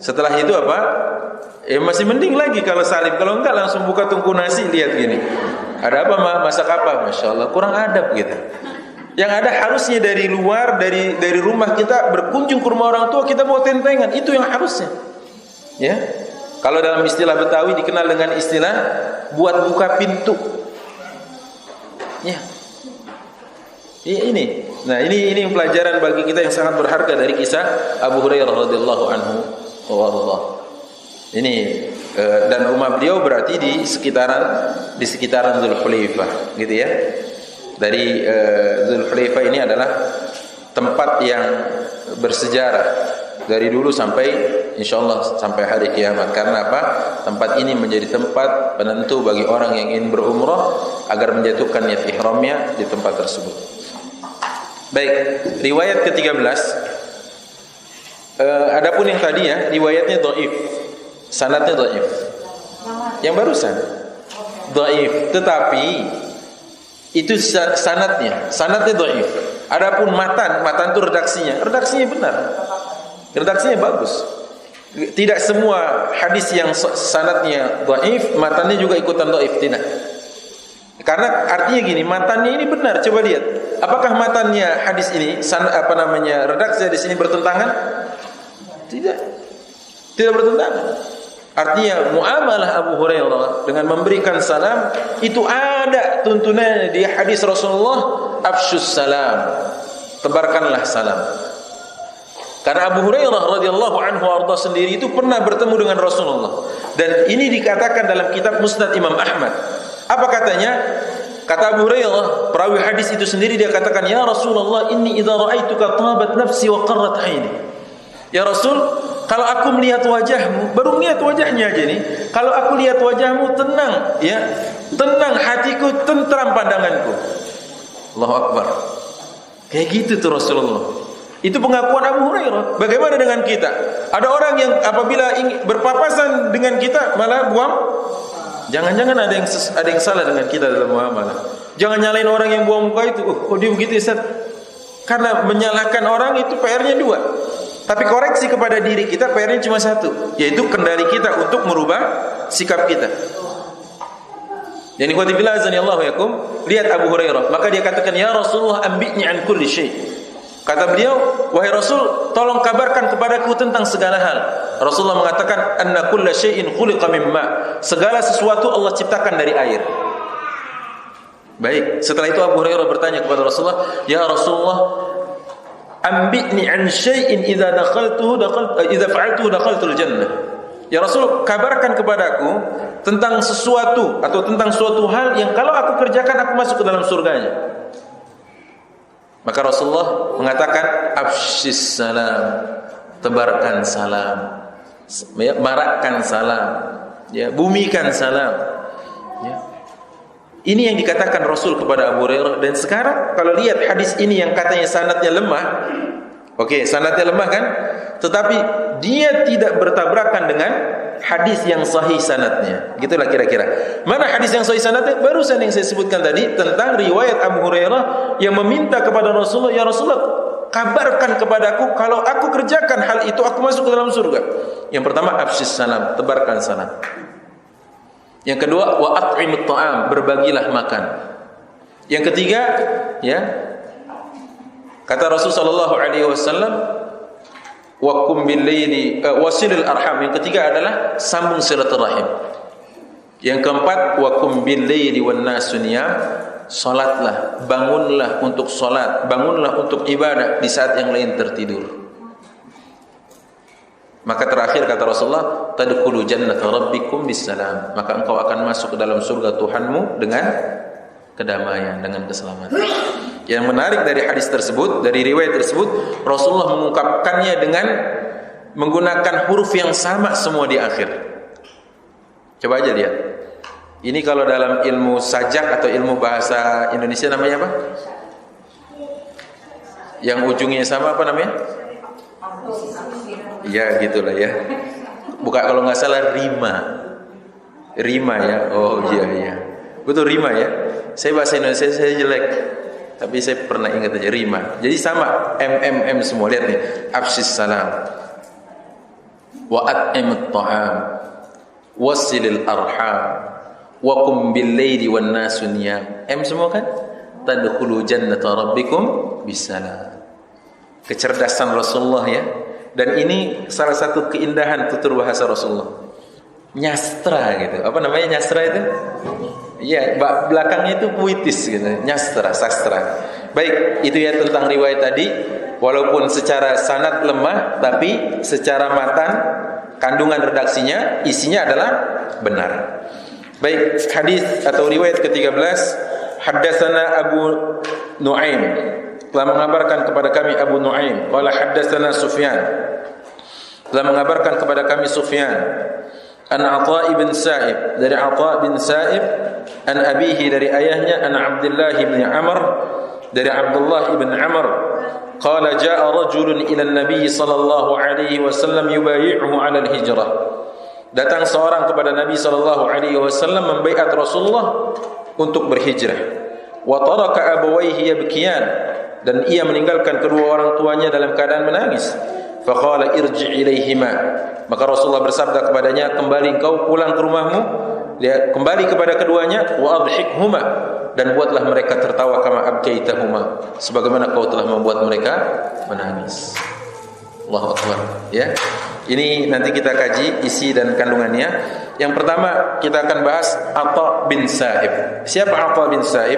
Setelah itu apa? Masih mending lagi kalau salim. Kalau enggak langsung buka tungku nasi, lihat gini. Ada apa, masak apa? Masya Allah, kurang adab gitu. Yang ada harusnya dari luar, dari rumah kita berkunjung ke rumah orang tua, kita bawa tentengan. Itu yang harusnya. Ya. Kalau dalam istilah Betawi dikenal dengan istilah buat buka pintu. Ya. Ini. Nah, ini pelajaran bagi kita yang sangat berharga dari kisah Abu Hurairah radhiyallahu anhu wa ini dan rumah beliau berarti di sekitaran Dzulhulaifah, gitu ya. Dari Dzulhulaifah ini adalah tempat yang bersejarah dari dulu sampai insyaallah sampai hari kiamat. Karena apa? Tempat ini menjadi tempat penentu bagi orang yang ingin berumrah agar menjatuhkan niat ihramnya di tempat tersebut. Baik, riwayat ke-13. Adapun yang tadi ya, riwayatnya dhaif. Sanadnya dhaif. Yang barusan dhaif, tetapi itu sanadnya dhaif. Adapun matan itu redaksinya benar. Redaksinya bagus. Tidak semua hadis yang sanadnya dhaif, matannya juga ikutan dhaif, tidak. Karena artinya gini, matannya ini benar. Coba lihat, apakah matannya hadis ini redaksi di sini bertentangan? Tidak bertentangan. Artinya muamalah Abu Hurairah dengan memberikan salam itu ada tuntunannya di hadis Rasulullah, afsyus salam, tebarkanlah salam. Karena Abu Hurairah radhiyallahu anhu arda sendiri itu pernah bertemu dengan Rasulullah, dan ini dikatakan dalam kitab Musnad Imam Ahmad. Apa katanya? Kata Abu Hurairah, perawi hadis itu sendiri, dia katakan, ya Rasulullah, inni idza ra'aituka tabat nafsi wa qarrat 'aini. Ya Rasul, kalau aku melihat wajahmu, baru melihat wajahnya aja nih, kalau aku lihat wajahmu tenang, ya, tenang hatiku, tentram pandanganku. Allahu Akbar. Kayak gitu tuh Rasulullah. Itu pengakuan Abu Hurairah. Bagaimana dengan kita? Ada orang yang apabila ingin berpapasan dengan kita malah buang. Jangan-jangan ada yang salah dengan kita dalam muamalah. Jangan nyalain orang yang buang muka itu. Kok dia begitu, Ustaz? Karena menyalahkan orang itu PR-nya dua. Tapi koreksi kepada diri kita PR-nya cuma satu, yaitu kendali kita untuk merubah sikap kita. Yani ikhwati fillah azanillahu yakum, lihat Abu Hurairah, maka dia katakan, "Ya Rasulullah, ambi'ni an kulli syai." Kata beliau, "Wahai Rasul, tolong kabarkan kepadaku tentang segala hal." Rasulullah mengatakan, "Anna kulla syai'in khuliqa min ma." Segala sesuatu Allah ciptakan dari air. Baik, setelah itu Abu Hurairah bertanya kepada Rasulullah, "Ya Rasulullah, ambi'ni an syai'in idza fa'altuhu dakhaltul jannah." Ya Rasul, kabarkan kepadaku tentang sesuatu atau tentang suatu hal yang kalau aku kerjakan aku masuk ke dalam surganya. Maka Rasulullah mengatakan, "Afshis salam." Tebarkan salam, marakkan salam, ya, bumikan salam. Ya. Ini yang dikatakan Rasul kepada Abu Hurairah. Dan sekarang kalau lihat hadis ini yang katanya sanadnya lemah, oke, sanadnya lemah kan? Tetapi dia tidak bertabrakan dengan hadis yang sahih sanadnya. Gitulah kira-kira. Mana hadis yang sahih sanadnya? Barusan yang saya sebutkan tadi tentang riwayat Abu Hurairah yang meminta kepada Rasulullah, "Ya Rasulullah, kabarkan kepadaku kalau aku kerjakan hal itu aku masuk ke dalam surga." Yang pertama, afshis salam, tebarkan salam. Yang kedua, wa at'imut ta'am, berbagilah makan. Yang ketiga, ya, kata Rasul sallallahu alaihi wasallam, wa qum bil laili wasilil arham. Yang ketiga adalah sambung silaturahim. Yang keempat, wa qum bil laili wan nasu niyam, salatlah, bangunlah untuk salat, bangunlah untuk ibadah di saat yang lain tertidur. Maka terakhir kata Rasulullah, tadkhulu jannata rabbikum bisalam, maka engkau akan masuk ke dalam surga Tuhanmu dengan kedamaian, dengan keselamatan. Yang menarik dari hadis tersebut, dari riwayat tersebut, Rasulullah mengungkapkannya dengan menggunakan huruf yang sama semua di akhir. Coba aja lihat. Ini kalau dalam ilmu sajak atau ilmu bahasa Indonesia namanya apa? Yang ujungnya sama apa namanya? Ya gitulah ya. Bukan, kalau nggak salah rima. Rima ya. Oh iya iya. Betul rima ya. Saya bahasa Indonesia saya jelek, tapi saya pernah ingat aja rima. Jadi sama MMM semua. Lihat nih. Afshis salam, wa at'imut ta'am, wasilil arham, wa qum bil laili wan nasu niyam. M semua kan? Tadkhulu jannata rabbikum bisalam. Kecerdasan Rasulullah ya. Dan ini salah satu keindahan tutur bahasa Rasulullah. Nyastra gitu. Apa namanya nyastra itu? Iya, belakangnya itu puitis gitu. Nyastra, sastra. Baik, itu ya tentang riwayat tadi. Walaupun secara sanad lemah, tapi secara matan, kandungan redaksinya, isinya adalah benar. Baik, hadis atau riwayat ke-13, haddatsana Abu Nuaim, telah mengabarkan kepada kami Abu Nuaim, qala haddatsana Sufyan, telah mengabarkan kepada kami Sufyan, an Atha bin Sa'ib, dari Atha bin Sa'ib, an abihi, dari ayahnya, an Abdullah bin Amr, dari Abdullah bin Amr, qala jaa rajulun ila an-nabiy sallallahu alaihi wasallam yubayi'uhu 'ala al-hijrah. Datang seorang kepada Nabi sallallahu alaihi wasallam membaiat Rasulullah untuk berhijrah. Wa taraka abawayhi yabkiyan, dan ia meninggalkan kedua orang tuanya dalam keadaan menangis. Faqala irji' ilaihima, maka Rasulullah bersabda kepadanya, kembali engkau pulang ke rumahmu, kembali kepada keduanya, wa adhikhuma, dan buatlah mereka tertawa, kama abkaitahuma, sebagaimana kau telah membuat mereka menangis. Allahu Akbar ya. Ini nanti kita kaji isi dan kandungannya. Yang pertama kita akan bahas Atha bin Sa'ib. Siapa Atha bin Sa'ib?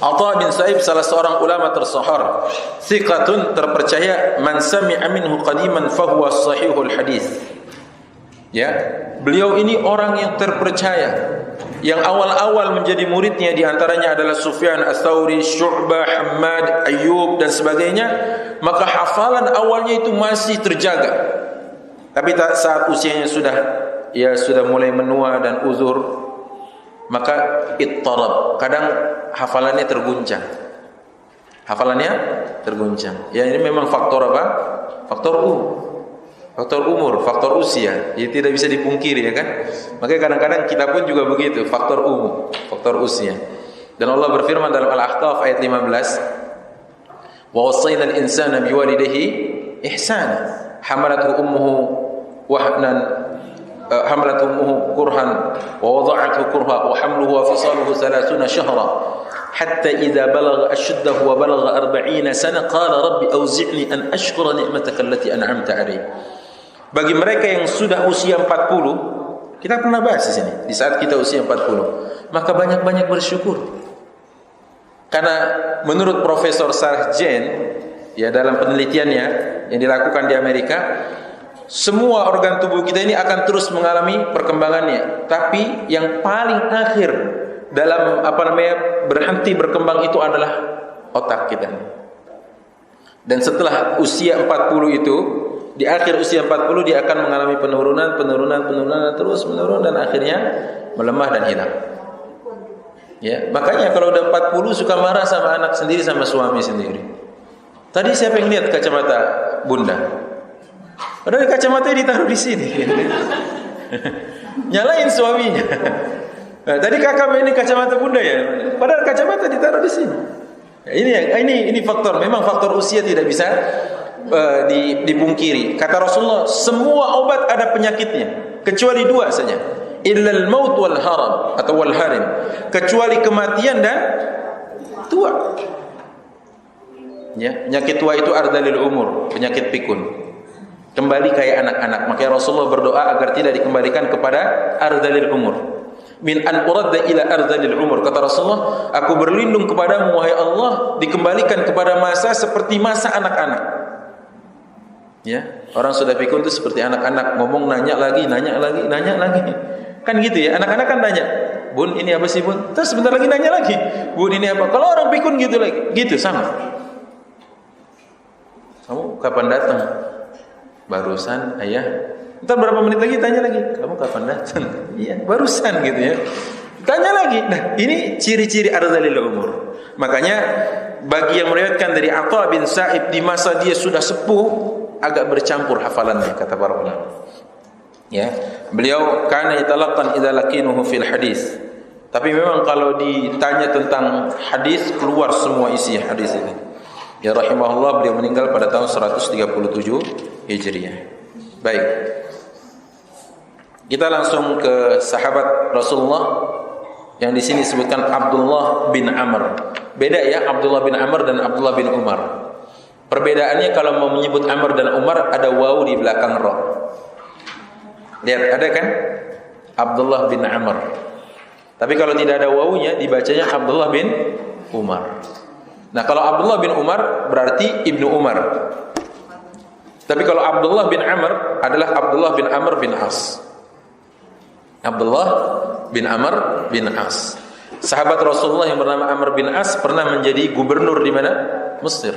Atha bin Sa'ib salah seorang ulama tersohor, thiqatun, terpercaya, man sami'a minhu qadiman fahuwa sahihul hadis. Ya, beliau ini orang yang terpercaya, yang awal-awal menjadi muridnya diantaranya adalah Sufyan Ats-Tsauri, Syu'bah, Hammad, Ayyub dan sebagainya. Maka hafalan awalnya itu masih terjaga. Tapi saat usianya sudah mulai menua dan uzur, maka ittarab, kadang hafalannya terguncang. Ya, ini memang faktor apa? Faktor umur, faktor usia. Ini tidak bisa dipungkiri ya kan? Makanya kadang-kadang kita pun juga begitu, faktor umur, faktor usia. Dan Allah berfirman dalam Al-Ahqaf ayat 15, Wa wassayna al-insana biwalidayhi ihsana. Hamalathu ummuhu wahnan حملته أمه كرها ووضعته كرها وحمله وفصاله 30 شهرا حتى إذا بلغ أشده وبلغ 40 سنة قال رب أوزعني أن أشكر نعمتك التي أنعمت علي. Bagi mereka yang sudah usia 40, kita pernah bahas di sini, di saat kita usia 40, maka banyak-banyak bersyukur. Karena menurut Profesor Sargent, ya, dalam penelitiannya yang dilakukan di Amerika, semua organ tubuh kita ini akan terus mengalami perkembangannya, tapi yang paling akhir dalam berhenti berkembang itu adalah otak kita. Dan setelah usia 40 itu, di akhir usia 40 dia akan mengalami penurunan terus menurun dan akhirnya melemah dan hilang. Ya, makanya kalau udah 40 suka marah sama anak sendiri, sama suami sendiri. Tadi siapa yang lihat kacamata Bunda? Padahal kacamata ditaruh di sini. Nyalain suaminya. Nah, tadi kakak ini kacamata Bunda ya. Padahal kacamata ditaruh di sini. Ya, ini faktor. Memang faktor usia tidak bisa dipungkiri. Kata Rasulullah, semua obat ada penyakitnya, kecuali 2 saja. Illal maut wal haram atau wal harim. Kecuali kematian dan tua. Ya, penyakit tua itu ardalil umur, penyakit pikun. Kembali kayak anak-anak. Makanya Rasulullah berdoa agar tidak dikembalikan kepada ardalil umur. Min an uradda ila ardalil umur. Kata Rasulullah, aku berlindung kepadamu wahai Allah, dikembalikan kepada masa seperti masa anak-anak. Ya, orang sudah pikun itu seperti anak-anak, ngomong nanya lagi. Kan gitu ya, anak-anak kan nanya, "Bun, ini apa sih, Bun?" Terus sebentar lagi nanya lagi, "Bun, ini apa?" Kalau orang pikun gitu lagi, gitu sama. Kamu kapan datang? Barusan, ayah. Entar berapa menit lagi tanya lagi, kamu kapan datang? Iya, barusan gitu ya. Tanya lagi. Nah, ini ciri-ciri ardalil umur. Makanya bagi yang meriwayatkan dari Atha bin Sa'ib di masa dia sudah sepuh, agak bercampur hafalannya, kata para ulama. Ya, beliau kana yatalaqqan idza laqinuhu fil hadis. Tapi memang kalau ditanya tentang hadis, keluar semua isi hadis ini. Ya rahimahullah, beliau meninggal pada tahun 137 Hijriah. Baik. Kita langsung ke sahabat Rasulullah yang di sini disebutkan Abdullah bin Amr. Beda ya, Abdullah bin Amr dan Abdullah bin Umar. Perbedaannya kalau mau menyebut Amr dan Umar ada waw di belakang ra. Lihat, ada kan? Abdullah bin Amr. Tapi kalau tidak ada wawunya dibacanya Abdullah bin Umar. Nah, kalau Abdullah bin Umar berarti Ibnu Umar. Tapi kalau Abdullah bin Amr adalah Abdullah bin Amr bin As. Abdullah bin Amr bin As. Sahabat Rasulullah yang bernama Amr bin As pernah menjadi gubernur di mana? Mesir.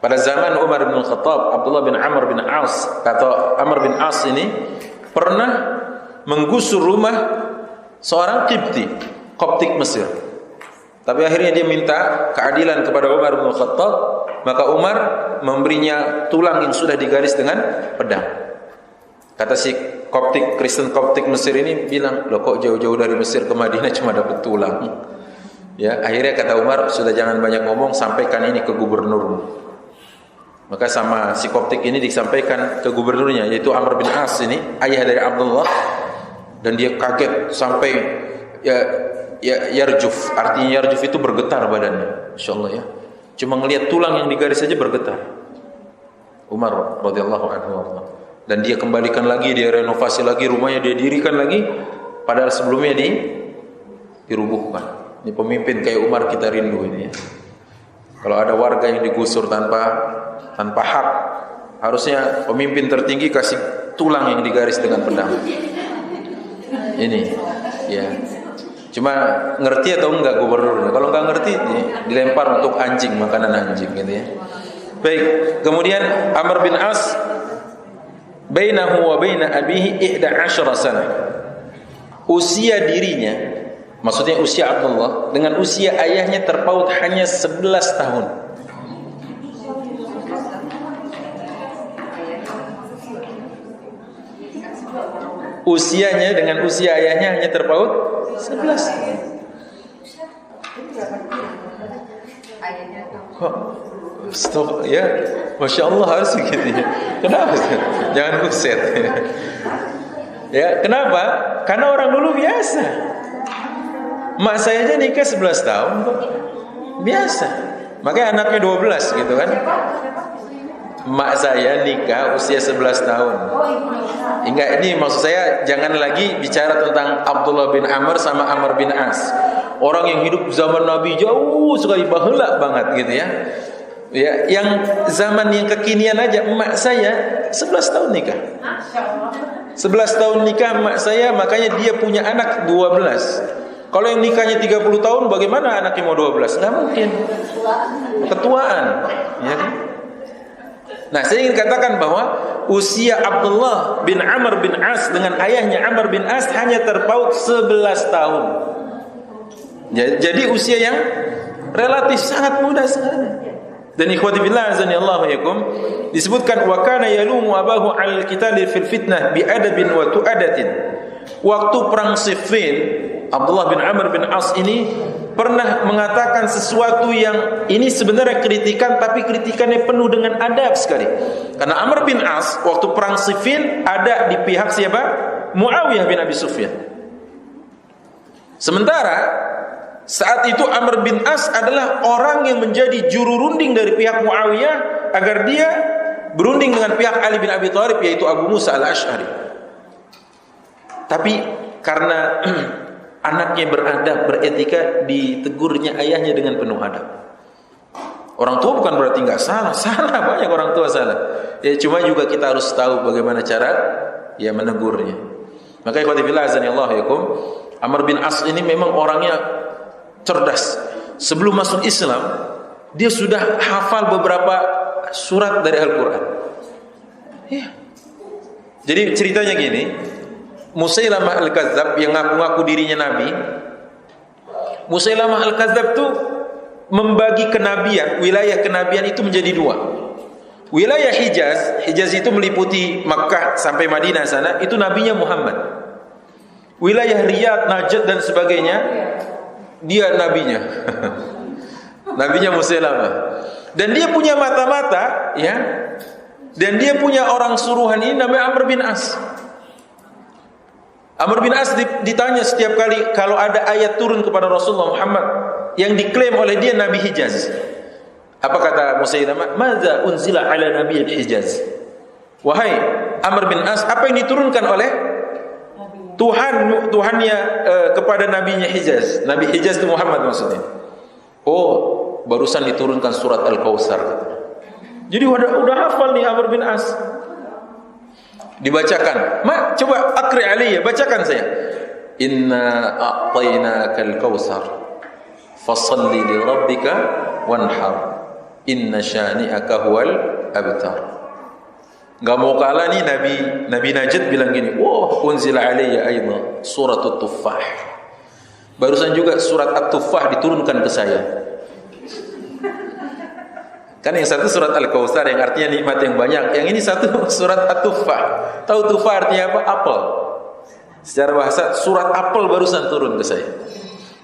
Pada zaman Umar bin Khattab, Abdullah bin Amr bin As atau Amr bin As ini pernah menggusur rumah seorang Qibti, Koptik Mesir. Tapi akhirnya dia minta keadilan kepada Umar bin Khattab, maka Umar memberinya tulang yang sudah digaris dengan pedang. Kata si Koptik, Kristen Koptik Mesir ini bilang, "Loh, kok jauh-jauh dari Mesir ke Madinah cuma dapat tulang?" Ya, akhirnya kata Umar, "Sudah jangan banyak ngomong, sampaikan ini ke gubernur." Maka sama si Koptik ini disampaikan ke gubernurnya, yaitu Amr bin As ini, ayah dari Abdullah, dan dia kaget sampai yarjuf. Artinya yarjuf itu bergetar badannya. Insyaallah ya. Cuma ngelihat tulang yang digaris saja bergetar. Umar radhiyallahu anhu. Dan dia kembalikan lagi, dia renovasi lagi rumahnya, dia dirikan lagi, padahal sebelumnya dirubuhkan. Ini pemimpin kayak Umar kita rindu ini ya. Kalau ada warga yang digusur tanpa hak, harusnya pemimpin tertinggi kasih tulang yang digaris dengan pedang. Ini ya. Cuma ngerti atau enggak gubernurnya? Kalau enggak ngerti, dilempar untuk anjing, makanan anjing gitu ya. Baik, kemudian Amr bin As bainahu wa baina abihi 11 sana. Usia dirinya, maksudnya usia Abdullah dengan usia ayahnya terpaut hanya 11 tahun. Usianya dengan usia ayahnya hanya terpaut 11. Kok stop ya? Masya Allah harus gitu ya. Kenapa? Jangan buset. Ya, kenapa? Karena orang dulu biasa. Mak saya aja nikah 11 tahun kok. Biasa. Makanya anaknya 12 gitu kan. Mak saya nikah usia 11 tahun. Enggak, ini maksud saya jangan lagi bicara tentang Abdullah bin Amr sama Amr bin As. Orang yang hidup zaman Nabi jauh sekali baheula banget gitu ya. Ya, yang zaman yang kekinian aja emak saya 11 tahun nikah. 11 tahun nikah emak saya, makanya dia punya anak 12. Kalau yang nikahnya 30 tahun bagaimana anaknya mau 12? Enggak mungkin. Ketuaan, ya kan? Nah, saya ingin katakan bahwa usia Abdullah bin Amr bin As dengan ayahnya Amr bin As hanya terpaut 11 tahun. Jadi usia yang relatif sangat muda sekali. Dan ikhwati billah azani Allah wa yakum, disebutkan wa kana yalumu abahu al-qitali fil fitnah bi adabin wa tu'adatin. Waktu perang Siffin, Abdullah bin Amr bin As ini pernah mengatakan sesuatu yang ini sebenarnya kritikan, tapi kritikannya penuh dengan adab sekali. Karena Amr bin As waktu perang Siffin ada di pihak siapa? Muawiyah bin Abi Sufyan. Sementara saat itu Amr bin As adalah orang yang menjadi juru runding dari pihak Muawiyah agar dia berunding dengan pihak Ali bin Abi Thalib, yaitu Abu Musa al-Ash'ari. Tapi karena anaknya beradab, beretika, ditegurnya ayahnya dengan penuh adab. Orang tua bukan berarti enggak salah, salah, banyak orang tua salah. Ya, cuma juga kita harus tahu bagaimana cara ya menegurnya. Maka ikhwati fillah azanillahu yakum, Amr bin As ini memang orangnya cerdas. Sebelum masuk Islam, dia sudah hafal beberapa surat dari Al-Quran. Ya. Jadi ceritanya gini, Musailamah Al-Kadzab yang ngaku-ngaku dirinya Nabi, Musailamah Al-Kadzab itu membagi kenabian, wilayah kenabian itu menjadi dua. Wilayah Hijaz itu meliputi Makkah sampai Madinah sana, itu nabinya Muhammad. Wilayah Riyadh, Najd dan sebagainya, dia nabinya. Nabinya Musailamah. Dan dia punya mata-mata, ya. Dan dia punya orang suruhan ini namanya Amr bin As. Amr bin As ditanya setiap kali kalau ada ayat turun kepada Rasulullah Muhammad yang diklaim oleh dia Nabi Hijaz. Apa kata Musailamah? Madza unzila ala Nabi Hijaz? Wahai Amr bin As, apa yang diturunkan oleh Tuhannya kepada nabinya Hijaz? Nabi Hijaz itu Muhammad maksudnya. Oh, barusan diturunkan surat Al-Kautsar. Jadi udah hafal nih Amr bin As. Dibacakan. Mak, coba akri alaiya, bacakan saya. Inna a'tainakal kautsar fashalli li rabbika wanhar. Inna syani'aka huwal abtar. Enggak mau kalah nih Nabi Najd bilang gini, "Wah, unzila alayya aidha suratut tuffah." Barusan juga surat At-Tuffah diturunkan ke saya. Kan yang satu surat Al-Kautsar yang artinya nikmat yang banyak. Yang ini satu surat At-Tuffah. Tahu tuffah artinya apa? Apel. Secara bahasa surat apel barusan turun ke saya.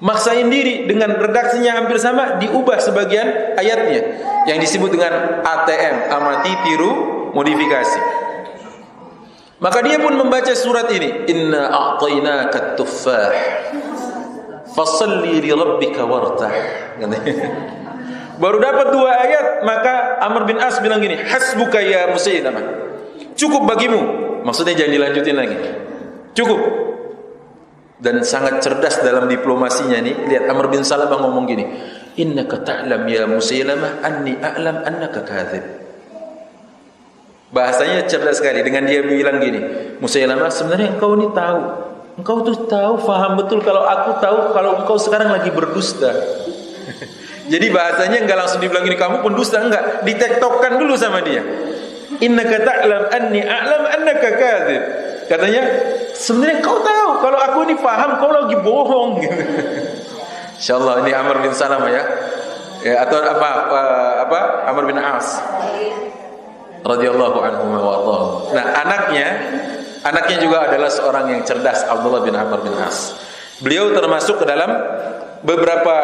Maksain diri dengan redaksinya hampir sama, diubah sebagian ayatnya yang disebut dengan ATM, amati tiru modifikasi. Maka dia pun membaca surat ini, Inna a'tainakat tuffah fasalli li rabbika wartah. Baru dapat 2 ayat, maka Amr bin As bilang gini, hasbuka ya Musailamah, cukup bagimu. Maksudnya jangan dilanjutin lagi, cukup. Dan sangat cerdas dalam diplomasinya nih. Lihat Amr bin Salamah ngomong gini, innaka ta'lam ya Musailamah anni a'lam annaka kadzib. Bahasanya cerdas sekali. Dengan dia bilang gini, Musailamah, sebenarnya engkau ini tahu, engkau tuh tahu, faham betul kalau aku tahu kalau engkau sekarang lagi berdusta. Jadi bahasanya enggak langsung dibilang gini, kamu pendusta, enggak, ditektokkan dulu sama dia. Innaka ta'lam anni a'lam annaka kadzib. Katanya, sebenarnya kau tahu kalau aku ini paham kau lagi bohong gitu. Insyaallah ini Amr bin Salamah ya. Atau apa Amr bin As radhiyallahu anhu wa ardhah. Nah, anaknya juga adalah seorang yang cerdas, Abdullah bin Amr bin As. Beliau termasuk ke dalam beberapa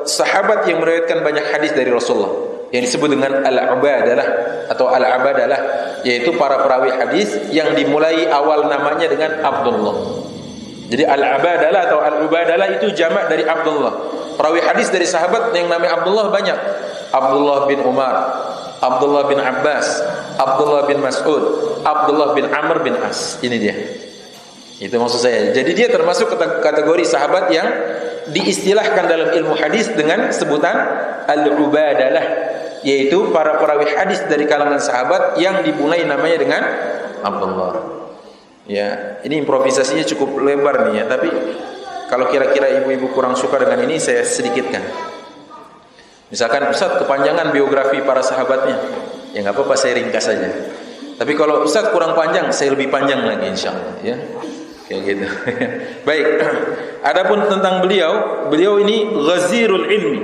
sahabat yang meriwayatkan banyak hadis dari Rasulullah, yang disebut dengan al-ubadalah atau al-abadalah, yaitu para perawi hadis yang dimulai awal namanya dengan Abdullah. Jadi al-abadalah atau al-ubadalah itu jamak dari Abdullah. Perawi hadis dari sahabat yang namanya Abdullah banyak. Abdullah bin Umar, Abdullah bin Abbas, Abdullah bin Mas'ud, Abdullah bin Amr bin As. Ini dia. Itu maksud saya. Jadi dia termasuk kategori sahabat yang diistilahkan dalam ilmu hadis dengan sebutan al-ubadalah, yaitu para perawi hadis dari kalangan sahabat yang dimulai namanya dengan Abdullah. Ya, ini improvisasinya cukup lebar nih ya, tapi kalau kira-kira ibu-ibu kurang suka dengan ini, saya sedikitkan. Misalkan Ustaz kepanjangan biografi para sahabatnya, ya nggak apa-apa, saya ringkas saja. Tapi kalau Ustaz kurang panjang, saya lebih panjang lagi insyaallah ya. Kayak gitu. Baik. Adapun tentang beliau ini ghazirul ilmi,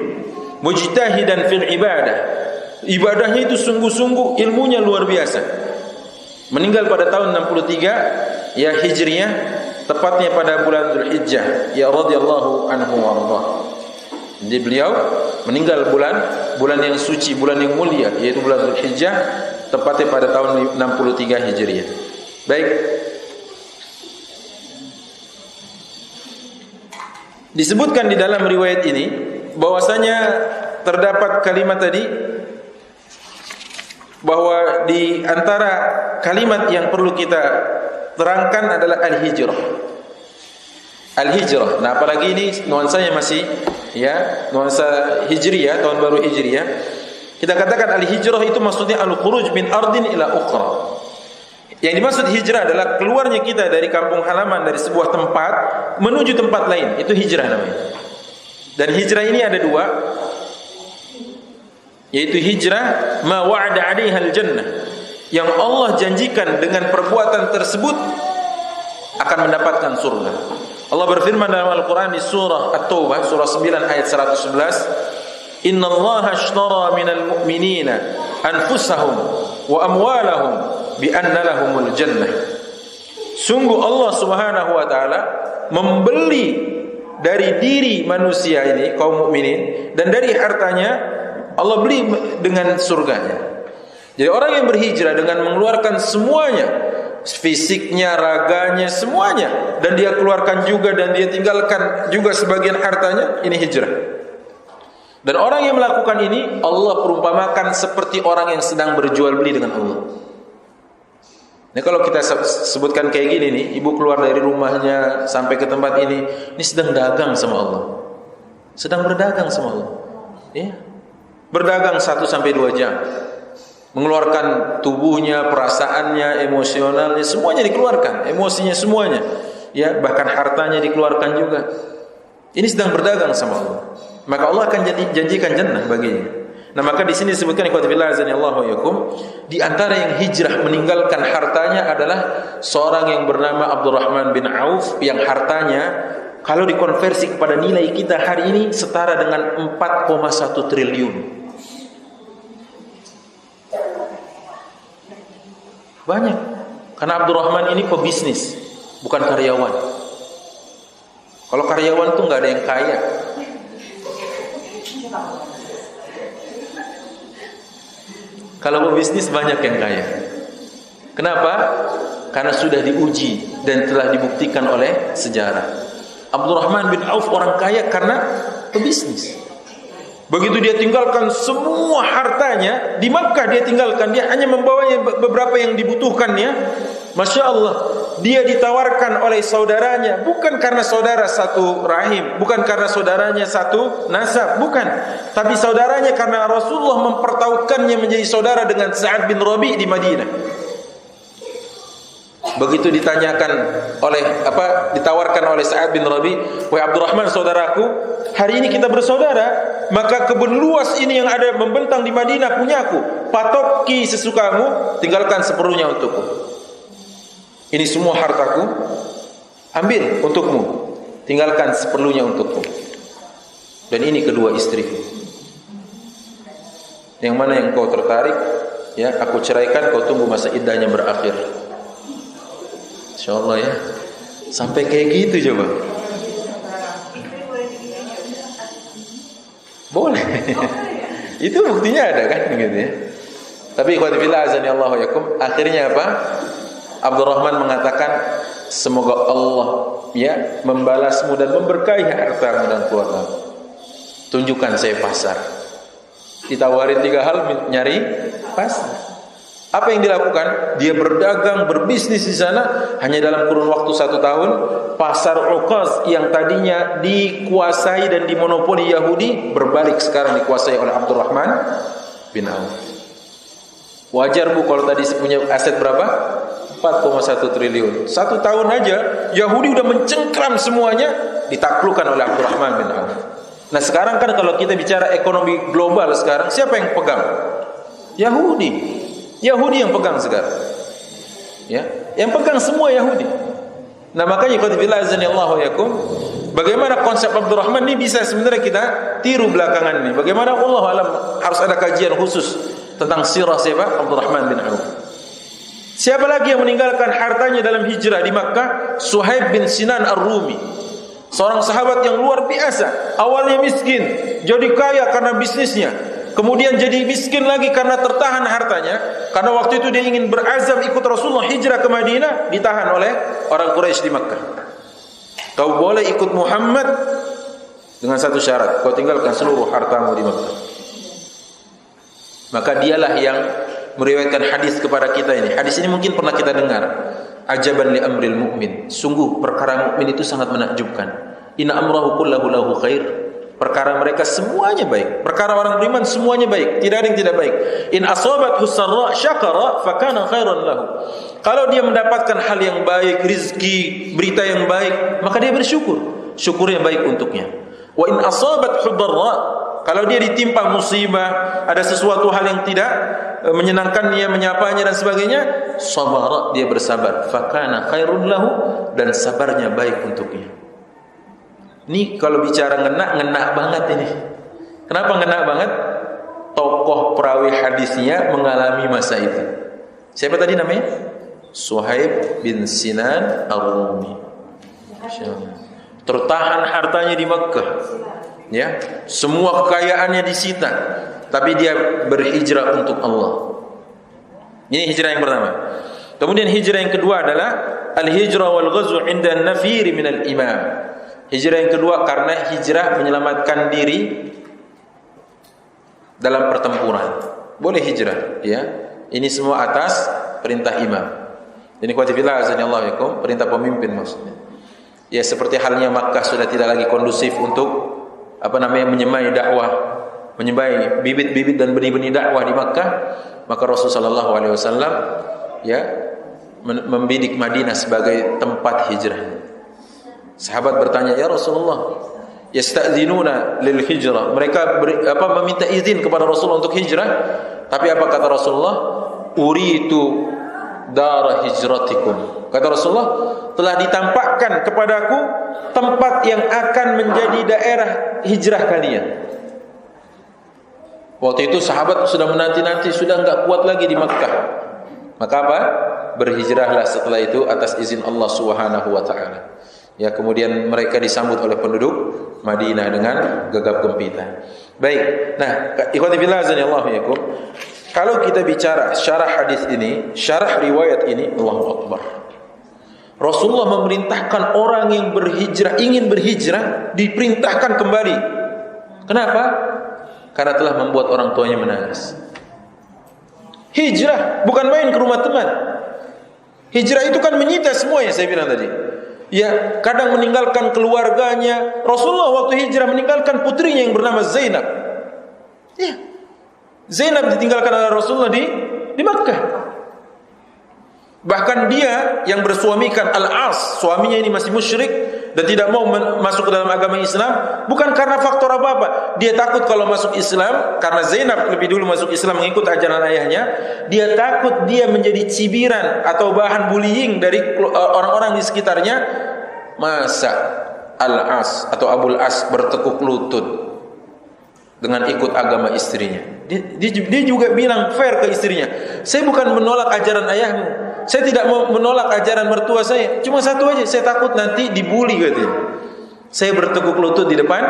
mujtahidan fil ibadah. Ibadahnya itu sungguh-sungguh, ilmunya luar biasa. Meninggal pada tahun 63 ya Hijriyah, tepatnya pada bulan Dzulhijjah ya radhiyallahu anhu warḍah. Jadi beliau meninggal bulan yang suci, bulan yang mulia, yaitu bulan Dzulhijjah, tepatnya pada tahun 63 Hijriyah. Baik. Disebutkan di dalam riwayat ini bahwasanya terdapat kalimat tadi, bahwa di antara kalimat yang perlu kita terangkan adalah al-hijrah. Al-hijrah. Nah, apalagi ini nuansanya masih ya, nuansa Hijriyah, tahun baru Hijriyah. Kita katakan al-hijrah itu maksudnya al-khuruj min ardin ila ukhra. Yang dimaksud hijrah adalah keluarnya kita dari kampung halaman, dari sebuah tempat menuju tempat lain. Itu hijrah namanya. Dan hijrah ini ada dua, yaitu hijrah ma wa'ada 'alaiha al-jannah, yang Allah janjikan dengan perbuatan tersebut akan mendapatkan surga. Allah berfirman dalam Al-Quran di surah At-Taubah, surah 9 ayat 111, Innallaha ashtara minal mu'minina anfusahum wa amwalahum bi anna lahumul jannah. Sungguh Allah Subhanahu wa taala membeli dari diri manusia ini, kaum mukminin, dan dari hartanya Allah beli dengan surganya. Jadi orang yang berhijrah dengan mengeluarkan semuanya, fisiknya, raganya, semuanya, dan dia keluarkan juga dan dia tinggalkan juga sebagian hartanya, ini hijrah. Dan orang yang melakukan ini Allah perumpamakan seperti orang yang sedang berjual beli dengan Allah. Nah, kalau kita sebutkan kayak gini nih, ibu keluar dari rumahnya sampai ke tempat ini sedang dagang sama Allah. Sedang berdagang sama Allah. Ya. Berdagang 1 sampai 2 jam. Mengeluarkan tubuhnya, perasaannya, emosionalnya, semuanya dikeluarkan, emosinya semuanya. Ya, bahkan hartanya dikeluarkan juga. Ini sedang berdagang sama Allah. Maka Allah akan janjikan jannah baginya. Nah, maka di sini disebutkan ikhwati fillah azanillahu wa yakum, di antara yang hijrah meninggalkan hartanya adalah seorang yang bernama Abdurrahman bin Auf, yang hartanya kalau dikonversi kepada nilai kita hari ini setara dengan 4,1 triliun. Banyak. Karena Abdurrahman ini pebisnis, bukan karyawan. Kalau karyawan tuh nggak ada yang kaya. Kalau pebisnis banyak yang kaya. Kenapa? Karena sudah diuji dan telah dibuktikan oleh sejarah. Abdurrahman bin Auf orang kaya karena pebisnis. Begitu dia tinggalkan semua hartanya di Makkah, dia tinggalkan, dia hanya membawanya beberapa yang dibutuhkannya. Masya Allah, dia ditawarkan oleh saudaranya, bukan karena saudara satu rahim, bukan karena saudaranya satu nasab, bukan, tapi saudaranya karena Rasulullah mempertautkannya menjadi saudara dengan Sa'ad bin Rabi' di Madinah. Begitu ditawarkan oleh Sa'ad bin Rabi', wahai Abdurrahman saudaraku, hari ini kita bersaudara, maka kebun luas ini yang ada membentang di Madinah punyaku, patoki sesukamu, tinggalkan seperlunya untukku. Ini semua hartaku, ambil untukmu, tinggalkan seperlunya untukku. Dan ini kedua istriku. Yang mana yang kau tertarik, ya aku ceraikan, kau tunggu masa iddahnya berakhir. Insyaallah ya. Sampai kayak gitu coba. Boleh. Itu buktinya ada kan gitu ya. Tapi ikhwati fillah azani Allah wa yakum, akhirnya apa? Abdurrahman mengatakan, semoga Allah ya membalasmu dan memberkahi hartamu dan keluargamu. Tunjukkan saya pasar. Ditawarin 3 hal, nyari pasar. Apa yang dilakukan? Dia berdagang, berbisnis di sana. Hanya dalam kurun waktu 1 tahun, pasar Uqaz yang tadinya dikuasai dan dimonopoli Yahudi berbalik sekarang dikuasai oleh Abdurrahman bin Auf. Wajar bu kalau tadi punya aset berapa? 4,1 triliun. 1 tahun aja Yahudi udah mencengkram semuanya, ditaklukkan oleh Abdurrahman bin Auf. Nah sekarang kan kalau kita bicara ekonomi global sekarang, siapa yang pegang? Yahudi. Yahudi yang pegang sekarang. Ya, yang pegang semua Yahudi. Nah makanya qad billah azanillahu yakum, bagaimana konsep Abdurrahman ini bisa sebenarnya kita tiru belakangan ini. Bagaimana Allah alam, harus ada kajian khusus tentang sirah siapa? Abdurrahman bin Auf. Siapa lagi yang meninggalkan hartanya dalam hijrah di Makkah? Suhaib bin Sinan Ar-Rumi. Seorang sahabat yang luar biasa. Awalnya miskin, jadi kaya karena bisnisnya. Kemudian jadi miskin lagi karena tertahan hartanya. Karena waktu itu dia ingin berazam ikut Rasulullah hijrah ke Madinah, ditahan oleh orang Quraisy di Makkah. Kau boleh ikut Muhammad dengan satu syarat, kau tinggalkan seluruh hartamu di Makkah. Maka dialah yang meriwayatkan hadis kepada kita ini. Hadis ini mungkin pernah kita dengar. Ajaban li amril mu'min. Sungguh perkara mukmin itu sangat menakjubkan. Inna amrahu kullahu lahu khair. Perkara mereka semuanya baik. Perkara orang beriman semuanya baik. Tidak ada yang tidak baik. In asabathu sarra syakara fakana khairan lahu. Kalau dia mendapatkan hal yang baik, rizki, berita yang baik, maka dia bersyukur. Syukur yang baik untuknya. Wa in asabathu darra, kalau dia ditimpa musibah, ada sesuatu hal yang tidak menyenangkan dia, menyapanya dan sebagainya, sabara, dia bersabar. Fakana khairun lahu, dan sabarnya baik untuknya. Ini kalau bicara ngena banget ini. Kenapa ngena banget? Tokoh perawi hadisnya mengalami masa itu. Siapa tadi namanya? Suhaib bin Sinan Ar-Rumi. Tertahan hartanya di Makkah. Ya, semua kekayaannya disita, tapi dia berhijrah untuk Allah. Ini hijrah yang pertama. Kemudian hijrah yang kedua adalah al-hijrah wal ghazw 'inda an-nafir min al-imam. Hijrah yang kedua karena hijrah menyelamatkan diri dalam pertempuran. Boleh hijrah, ya. Ini semua atas perintah imam. Ini kuatifillah azanillahu yakum, perintah pemimpin maksudnya. Ya seperti halnya Makkah sudah tidak lagi kondusif untuk menyemai dakwah, menyemai bibit-bibit dan benih-benih dakwah di Makkah, maka Rasulullah SAW ya membidik Madinah sebagai tempat hijrah. Sahabat bertanya, ya Rasulullah, yasta'dzinuna lil hijrah. Mereka meminta izin kepada Rasulullah untuk hijrah, tapi apa kata Rasulullah? Uritu dar hijratikum. Kata Rasulullah, telah ditampakkan kepadaku tempat yang akan menjadi daerah hijrah kalian. Waktu itu sahabat sudah menanti-nanti, sudah enggak kuat lagi di Makkah. Maka apa? Berhijrahlah setelah itu atas izin Allah Subhanahu wa taala. Ya, kemudian mereka disambut oleh penduduk Madinah dengan gegap gempita. Baik. Nah, ikhwati fillah azanillahu yakum. Kalau kita bicara syarah hadis ini, syarah riwayat ini, Allahu Akbar. Rasulullah memerintahkan orang yang berhijrah, ingin berhijrah, diperintahkan kembali. Kenapa? Karena telah membuat orang tuanya menangis. Hijrah bukan main ke rumah teman. Hijrah itu kan menyita semua yang saya bilang tadi. Ya, kadang meninggalkan keluarganya. Rasulullah waktu hijrah meninggalkan putrinya yang bernama Zainab. Ya. Zainab ditinggalkan oleh Rasulullah di Makkah. Bahkan dia yang bersuamikan Al-As, suaminya ini masih musyrik dan tidak mau masuk ke dalam agama Islam, bukan karena faktor apa-apa. Dia takut kalau masuk Islam, karena Zainab lebih dulu masuk Islam mengikut ajaran ayahnya. Dia takut dia menjadi cibiran atau bahan bullying dari orang-orang di sekitarnya. Masa Al-As atau Abul As bertekuk lutut dengan ikut agama istrinya. Dia juga bilang fair ke istrinya, saya bukan menolak ajaran ayahmu, saya tidak mau menolak ajaran mertua saya, cuma satu aja, saya takut nanti dibully katanya. Saya bertekuk lutut di depan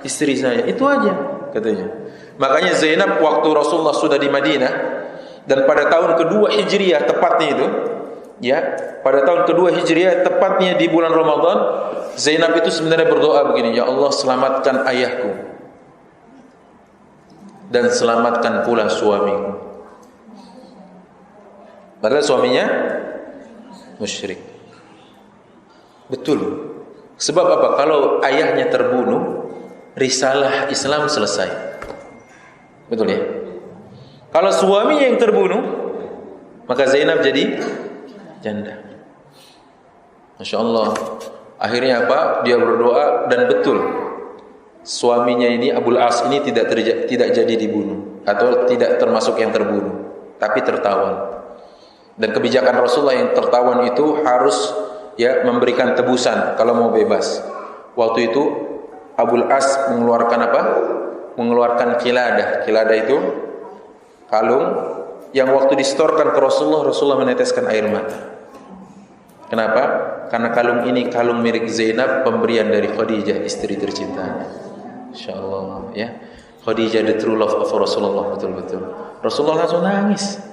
istri saya. Itu aja katanya. Makanya Zainab waktu Rasulullah sudah di Madinah dan pada tahun kedua Hijriah tepatnya itu, ya, pada tahun kedua Hijriah tepatnya di bulan Ramadan, Zainab itu sebenarnya berdoa begini, ya Allah selamatkan ayahku dan selamatkan pula suamiku. Padahal suaminya musyrik. Betul. Sebab apa? Kalau ayahnya terbunuh, risalah Islam selesai. Betul ya? Kalau suaminya yang terbunuh, maka Zainab jadi janda. Masya Allah. Akhirnya apa? Dia berdoa dan betul. Suaminya ini Abul As ini tidak jadi dibunuh atau tidak termasuk yang terbunuh, tapi tertawan. Dan kebijakan Rasulullah yang tertawan itu harus ya memberikan tebusan kalau mau bebas. Waktu itu Abul As mengeluarkan apa? Mengeluarkan kiladah. Kiladah itu kalung yang waktu disetorkan ke Rasulullah, Rasulullah meneteskan air mata. Kenapa? Karena kalung ini kalung milik Zainab, pemberian dari Khadijah, istri tercintanya. Insyaallah ya. Khadijah the true love of Rasulullah, betul-betul. Rasulullah langsung nangis.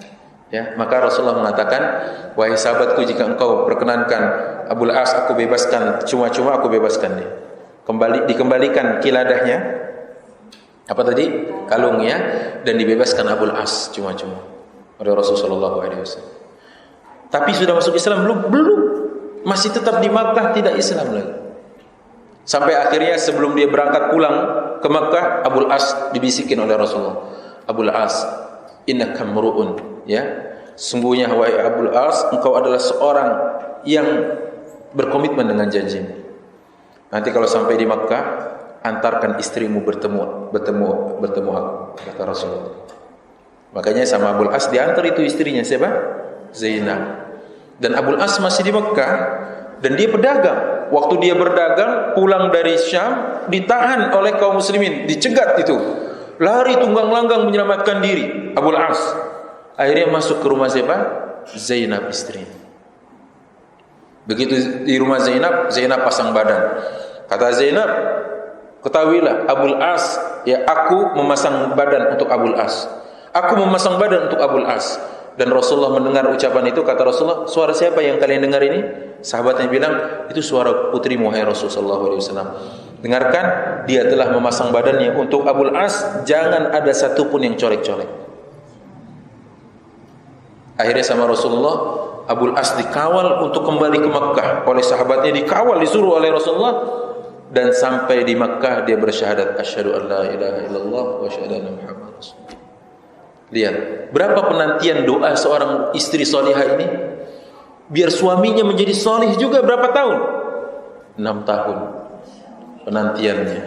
Ya, maka Rasulullah mengatakan, wahai sahabatku, jika engkau perkenankan Abul As, aku bebaskan, cuma-cuma aku bebaskan dia. Dikembalikan kiladahnya, apa tadi? Kalungnya, dan dibebaskan Abul As cuma-cuma oleh Rasulullah SAW. Tapi sudah masuk Islam belum, masih tetap di Makkah, tidak Islam lagi. Sampai akhirnya sebelum dia berangkat pulang ke Makkah, Abul As dibisikin oleh Rasulullah, Abul As, innaka mru'un, ya, sungguhnya wahai Abul As, engkau adalah seorang yang berkomitmen dengan janji. Nanti kalau sampai di Makkah, antarkan istrimu bertemu aku, kata Rasulullah. Makanya sama Abul As diantar itu istrinya siapa? Zainab. Dan Abul As masih di Makkah dan dia pedagang. Waktu dia berdagang pulang dari Syam, ditahan oleh kaum muslimin, dicegat itu. Lari tunggang-langgang menyelamatkan diri Abul As. Akhirnya masuk ke rumah siapa? Zainab istrinya. Begitu di rumah Zainab, Zainab pasang badan. Kata Zainab, ketahuilah Abul As, ya, aku memasang badan untuk Abul As. Aku memasang badan untuk Abul As. Dan Rasulullah mendengar ucapan itu, kata Rasulullah, suara siapa yang kalian dengar ini? Sahabatnya bilang, itu suara putrimu, hai Rasulullah SAW. Dengarkan, dia telah memasang badannya untuk Abul As, jangan ada satupun yang colek-colek. Akhirnya sama Rasulullah, Abul As dikawal untuk kembali ke Makkah oleh sahabatnya, dikawal, disuruh oleh Rasulullah, dan sampai di Makkah dia bersyahadat, asyhadu an la ilaha illallah wa asyhadu anna Muhammadar Rasulullah. Lihat, berapa penantian doa seorang istri salihah ini biar suaminya menjadi salih juga. Berapa tahun? 6 tahun penantiannya.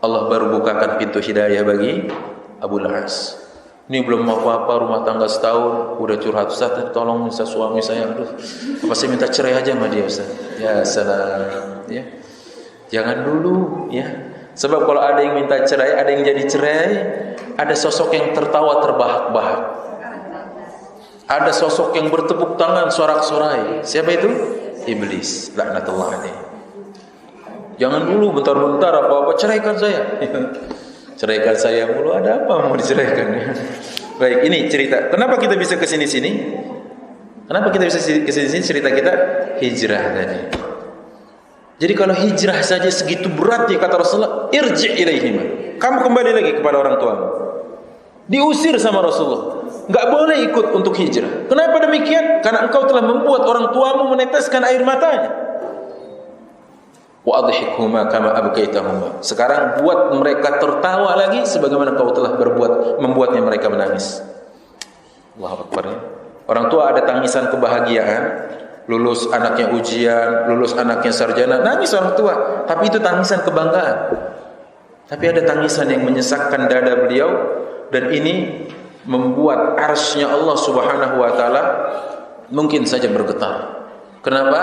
Allah baru bukakan pintu hidayah bagi Abul As. Ini belum apa-apa, rumah tangga setahun udah curhat, Ustaz, tolong Ustaz, suami saya, aduh, apa saya minta cerai aja sama dia, Ustaz. Ya salam, ya. Jangan dulu, ya. Sebab kalau ada yang minta cerai, ada yang jadi cerai, ada sosok yang tertawa terbahak-bahak. Ada sosok yang bertepuk tangan sorak-sorai. Siapa itu? Iblis, laknatullah alaih. Jangan dulu, bentar-bentar apa-apa, ceraikan saya. Ceraikan saya mulu, ada apa mau diceraikan? Baik, ini cerita. Kenapa kita bisa ke sini-sini? Kenapa kita bisa ke sini-sini? Cerita kita hijrah tadi. Jadi kalau hijrah saja segitu beratnya, kata Rasulullah, irji' ilaihim. Kamu kembali lagi kepada orang tuamu. Diusir sama Rasulullah. Enggak boleh ikut untuk hijrah. Kenapa demikian? Karena engkau telah membuat orang tuamu meneteskan air matanya. Wa adhikhuma kama abkaitahuma. Sekarang buat mereka tertawa lagi sebagaimana kau telah membuatnya mereka menangis. Allahu Akbar. Orang tua ada tangisan kebahagiaan, lulus anaknya ujian, lulus anaknya sarjana, nangis orang tua, tapi itu tangisan kebanggaan. Tapi ada tangisan yang menyesakkan dada beliau, dan ini membuat arsy-Nya Allah Subhanahu wa taala mungkin saja bergetar. Kenapa?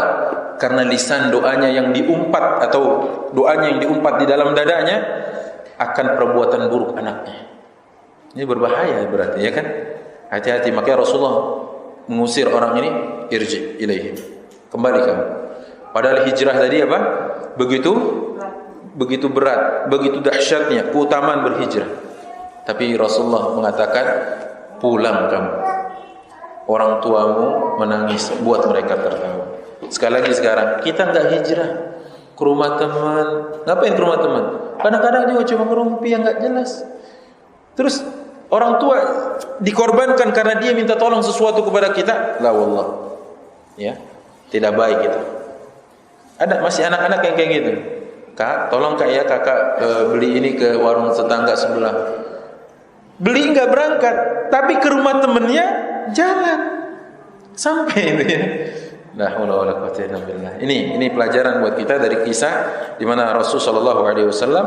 Karena lisan doanya yang diumpat, atau doanya yang diumpat di dalam dadanya akan perbuatan buruk anaknya. Ini berbahaya berarti, ya kan? Hati-hati. Makanya Rasulullah mengusir orang ini, irji ilaihim. Kembali kamu. Padahal hijrah tadi apa? begitu berat, begitu dahsyatnya keutamaan berhijrah. Tapi Rasulullah mengatakan, pulang kamu. Orang tuamu menangis, buat mereka tertawa. Sekali lagi sekarang, kita enggak hijrah ke rumah teman. Ngapain ke rumah teman? Kadang-kadang juga cuma ngerumpi yang enggak jelas. Terus orang tua dikorbankan karena dia minta tolong sesuatu kepada kita. La wallah. Ya, tidak baik itu. Ada masih anak-anak yang kayak gitu. Kak, tolong Kak ya, kakak beli ini ke warung tetangga sebelah. Beli enggak berangkat, tapi ke rumah temennya jalan sampai itu ya. La haula wala quwwata illa billah. Ini pelajaran buat kita dari kisah di mana Rasul sallallahu alaihi wasallam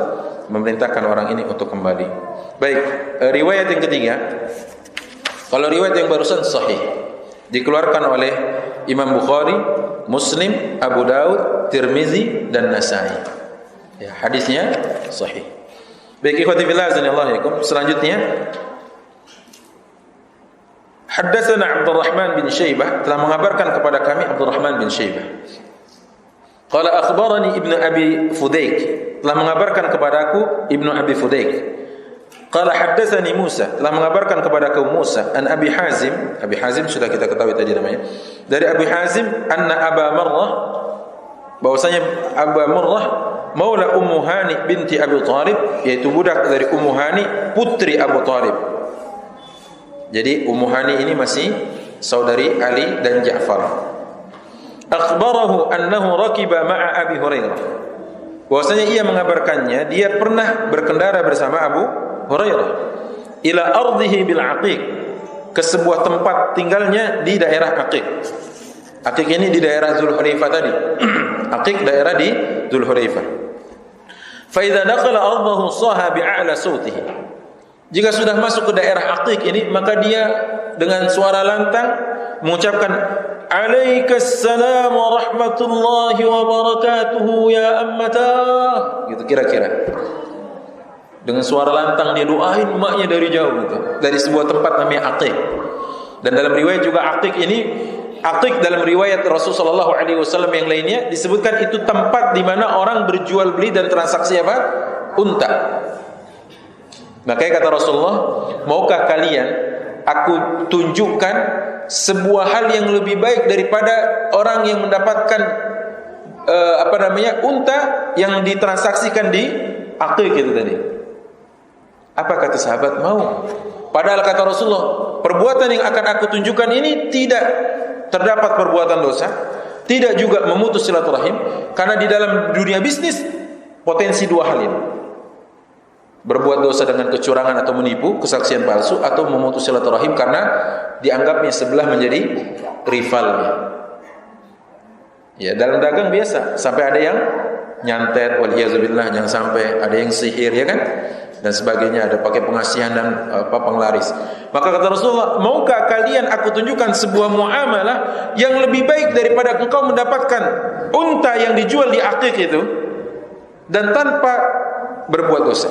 memerintahkan orang ini untuk kembali. Baik, riwayat yang ketiga. Kalau riwayat yang barusan sahih, dikeluarkan oleh Imam Bukhari, Muslim, Abu Daud, Tirmizi dan Nasa'i. Ya, hadisnya sahih. Baik, ikhwati fillah azanillahu yakum. Selanjutnya Haddatsana Abdurrahman bin Syaibah, telah mengabarkan kepada kami Abdurrahman bin Syaibah. Qala akhbarani Ibnu Abi Fudayk, telah mengabarkan kepadaku Ibnu Abi Fudayk. Qala haddatsani Musa, telah mengabarkan kepadaku Musa an Abi Hazim. Abi Hazim sudah kita ketahui tadi namanya. Dari Abi Hazim anna Aba Marrah, bahwasanya Aba Marrah maula Ummu Hani binti Abi Thalib, yaitu budak dari Ummu Hani putri Abu Thalib. Jadi Ummu Hani ini masih saudari Ali dan Ja'far. Akhbarahu annahu rakiba ma'a Abi Hurairah, bahwasanya ia mengabarkannya dia pernah berkendara bersama Abu Hurairah ila ardihi bil Aqiq, ke sebuah tempat tinggalnya di daerah Aqiq. Aqiq ini di daerah Dzulhulaifah tadi. Aqiq daerah di Dzulhulaifah. Fa idza dakhala ardahu saha bi'a'la sautihi, jika sudah masuk ke daerah Aqiq ini, maka dia dengan suara lantang mengucapkan Alaikassalam wa rahmatullahi wa barakatuhu ya ammatah, gitu kira-kira. Dengan suara lantang dia doain emaknya dari jauh gitu, dari sebuah tempat namanya Aqiq. Dan dalam riwayat juga Aqiq ini, Aqiq dalam riwayat Rasulullah SAW yang lainnya disebutkan itu tempat di mana orang berjual beli dan transaksi apa? Unta. Makanya kata Rasulullah, maukah kalian aku tunjukkan sebuah hal yang lebih baik daripada orang yang mendapatkan unta yang ditransaksikan di Aqiq itu tadi. Apa kata sahabat? Mau. Padahal kata Rasulullah, perbuatan yang akan aku tunjukkan ini tidak terdapat perbuatan dosa, tidak juga memutus silaturahim, karena di dalam dunia bisnis potensi dua hal ini: berbuat dosa dengan kecurangan atau menipu, kesaksian palsu, atau memutus silaturahim karena dianggapnya sebelah menjadi rivalnya. Ya, dalam dagang biasa sampai ada yang nyantet, waliyazubillah, jangan sampai ada yang sihir, ya kan? Dan sebagainya, ada pakai pengasihan dan penglaris. Maka kata Rasulullah, maukah kalian aku tunjukkan sebuah muamalah yang lebih baik daripada engkau mendapatkan unta yang dijual di Aqiq itu dan tanpa berbuat dosa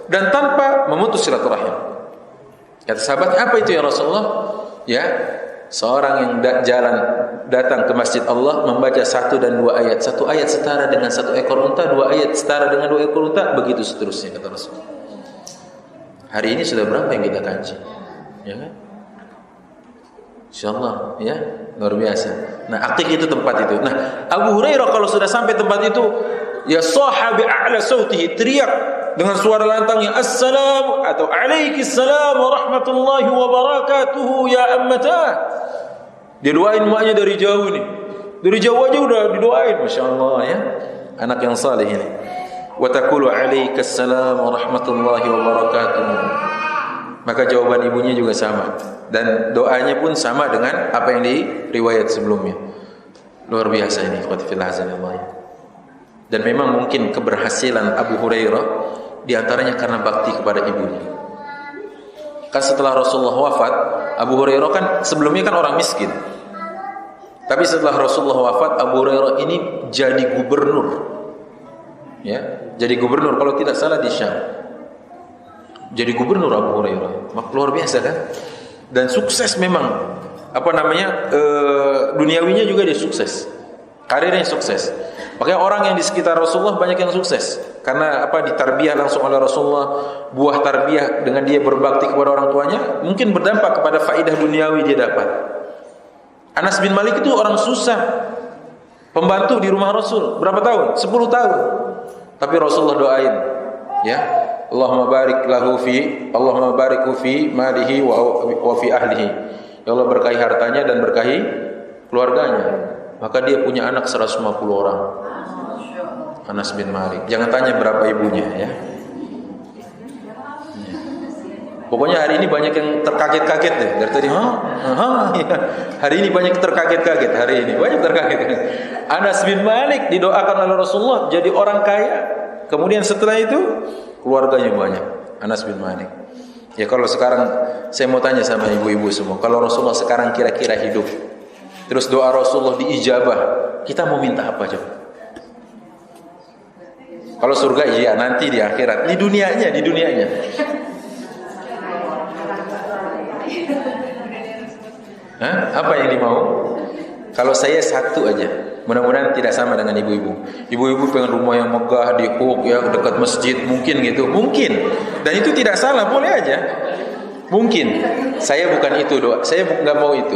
dan tanpa memutus silaturahim. Kata sahabat, apa itu ya Rasulullah? Ya, seorang yang datang ke masjid Allah membaca 1 dan 2 ayat. 1 ayat setara dengan 1 ekor unta, 2 ayat setara dengan 2 ekor unta, begitu seterusnya, kata Rasulullah. Hari ini sudah berapa yang kita kaji? Ya kan? InsyaAllah, ya, luar biasa. Nah, Aqiq itu tempat itu. Nah, Abu Hurairah kalau sudah sampai tempat itu, ya sahabi a'la sautihi, teriak dengan suara lantang yang assalamu atau alaikissalam wa rahmatullahi wa barakatuhu ya ammatah. Dia doain maknya dari jauh ini. Dari jauh aja udah didoain, Masya Allah, ya. Anak yang saleh ini. Wa taqulu alaikassalam wa rahmatullahi wa barakatuhu. Maka jawaban ibunya juga sama, dan doanya pun sama dengan apa yang di riwayat sebelumnya. Luar biasa ini, ikhwati fillah azanillah. Dan memang mungkin keberhasilan Abu Hurairah diantaranya karena bakti kepada ibunya. Kan setelah Rasulullah wafat, Abu Hurairah kan sebelumnya kan orang miskin. Tapi setelah Rasulullah wafat, Abu Hurairah ini jadi gubernur. Ya, jadi gubernur kalau tidak salah di Syam. Jadi gubernur Abu Hurairah. Luar biasa kan? Dan sukses memang. Duniawinya juga dia sukses. karirnya sukses. Makanya orang yang di sekitar Rasulullah banyak yang sukses. Karena apa? Ditarbiyah langsung oleh Rasulullah. Buah tarbiyah dengan dia berbakti kepada orang tuanya mungkin berdampak kepada faidah duniawi dia dapat. Anas bin Malik itu orang susah, pembantu di rumah Rasul. Berapa tahun? 10 tahun. Tapi Rasulullah doain, ya, Allahumma barik fi malihi wa fi ahlihi. Ya Allah, berkahi hartanya dan berkahi keluarganya. Maka dia punya anak 150 orang. Anas bin Malik. Jangan tanya berapa ibunya, ya. Pokoknya hari ini banyak yang terkaget-kaget deh. Dari tadi, ya. Hari ini banyak terkaget-kaget. Hari ini banyak terkaget. Anas bin Malik didoakan oleh Rasulullah jadi orang kaya. Kemudian setelah itu keluarganya banyak. Anas bin Malik. Ya, kalau sekarang saya mau tanya sama ibu-ibu semua, kalau Rasulullah sekarang kira-kira hidup, terus doa Rasulullah diijabah, kita mau minta apa coba? Kalau surga iya, nanti di akhirat. Di dunianya. Hah? Apa yang dimau? Kalau saya satu aja. Mudah-mudahan tidak sama dengan ibu-ibu. Ibu-ibu pengen rumah yang megah di Hook, ya, dekat masjid, mungkin gitu. Mungkin. Dan itu tidak salah, boleh aja. Mungkin. Saya bukan itu doa. Saya enggak mau itu.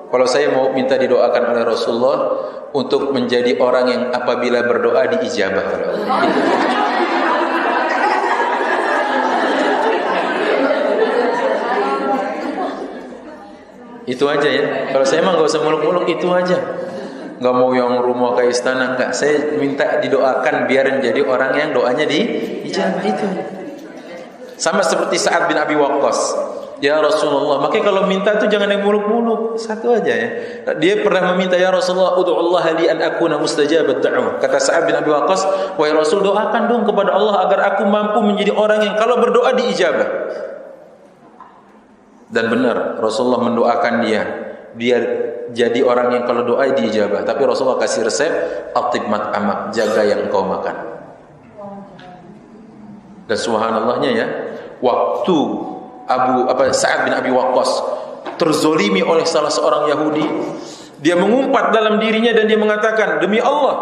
Kalau saya mau minta didoakan oleh Rasulullah untuk menjadi orang yang apabila berdoa diijabah oleh Allah. Itu aja ya. Kalau saya emang enggak usah muluk-muluk, itu aja. Enggak mau yang rumah kayak istana, enggak. Saya minta didoakan biar menjadi orang yang doanya diijabah, itu. Sama seperti Sa'ad bin Abi Waqqas. Ya Rasulullah, makanya kalau minta itu jangan yang muluk-muluk, satu aja ya. Dia pernah meminta, ya Rasulullah, ud'ullaha li an akuna mustajabat da'wah. Kata Sa'ad bin Abi Waqqas, wahai Rasul, doakan dong kepada Allah agar aku mampu menjadi orang yang kalau berdoa diijabah. Dan benar, Rasulullah mendoakan dia jadi orang yang kalau doa diijabah. Tapi Rasulullah kasih resep, atib mat'amak, jaga yang engkau makan. Dan subhanallahnya ya, waktu Sa'ad bin Abi Waqqas terzolimi oleh salah seorang Yahudi, dia mengumpat dalam dirinya dan dia mengatakan, demi Allah,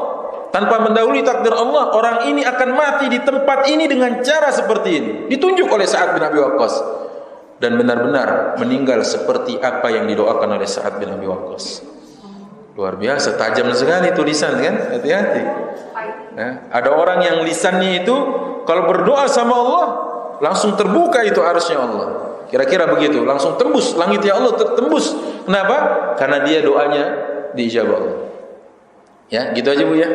tanpa mendahului takdir Allah, orang ini akan mati di tempat ini dengan cara seperti ini. Ditunjuk oleh Sa'ad bin Abi Waqqas, dan benar-benar meninggal seperti apa yang didoakan oleh Sa'ad bin Abi Waqqas. Luar biasa, tajam sekali tulisan kan, hati-hati. Ada orang yang lisannya itu kalau berdoa sama Allah langsung terbuka itu arasnya Allah. Kira-kira begitu, langsung tembus langitnya Allah, tembus. Kenapa? Karena dia doanya diijabah Allah. Ya, gitu aja Bu ya.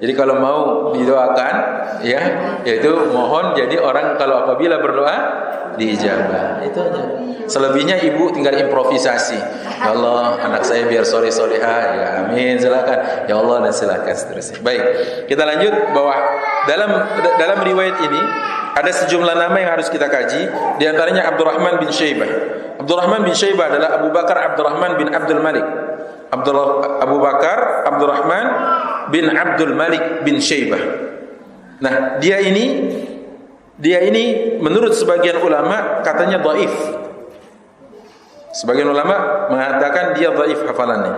Jadi kalau mau didoakan, ya, yaitu mohon jadi orang kalau apabila berdoa diijabah. Itu aja. Selebihnya ibu tinggal improvisasi. Ya Allah, anak saya biar soleh-solehah. Ya amin, silakan. Ya Allah, dan silakan seterusnya. Baik, kita lanjut bahwa dalam riwayat ini ada sejumlah nama yang harus kita kaji. Di antaranya Abdurrahman bin Syaibah. Abdurrahman bin Syaibah adalah Abu Bakar Abdurrahman bin Abdul Malik. Abu Bakar Abdurrahman bin Abdul Malik bin Syaibah. Nah, dia ini menurut sebagian ulama katanya dhaif. Sebagian ulama mengatakan dia dhaif hafalannya.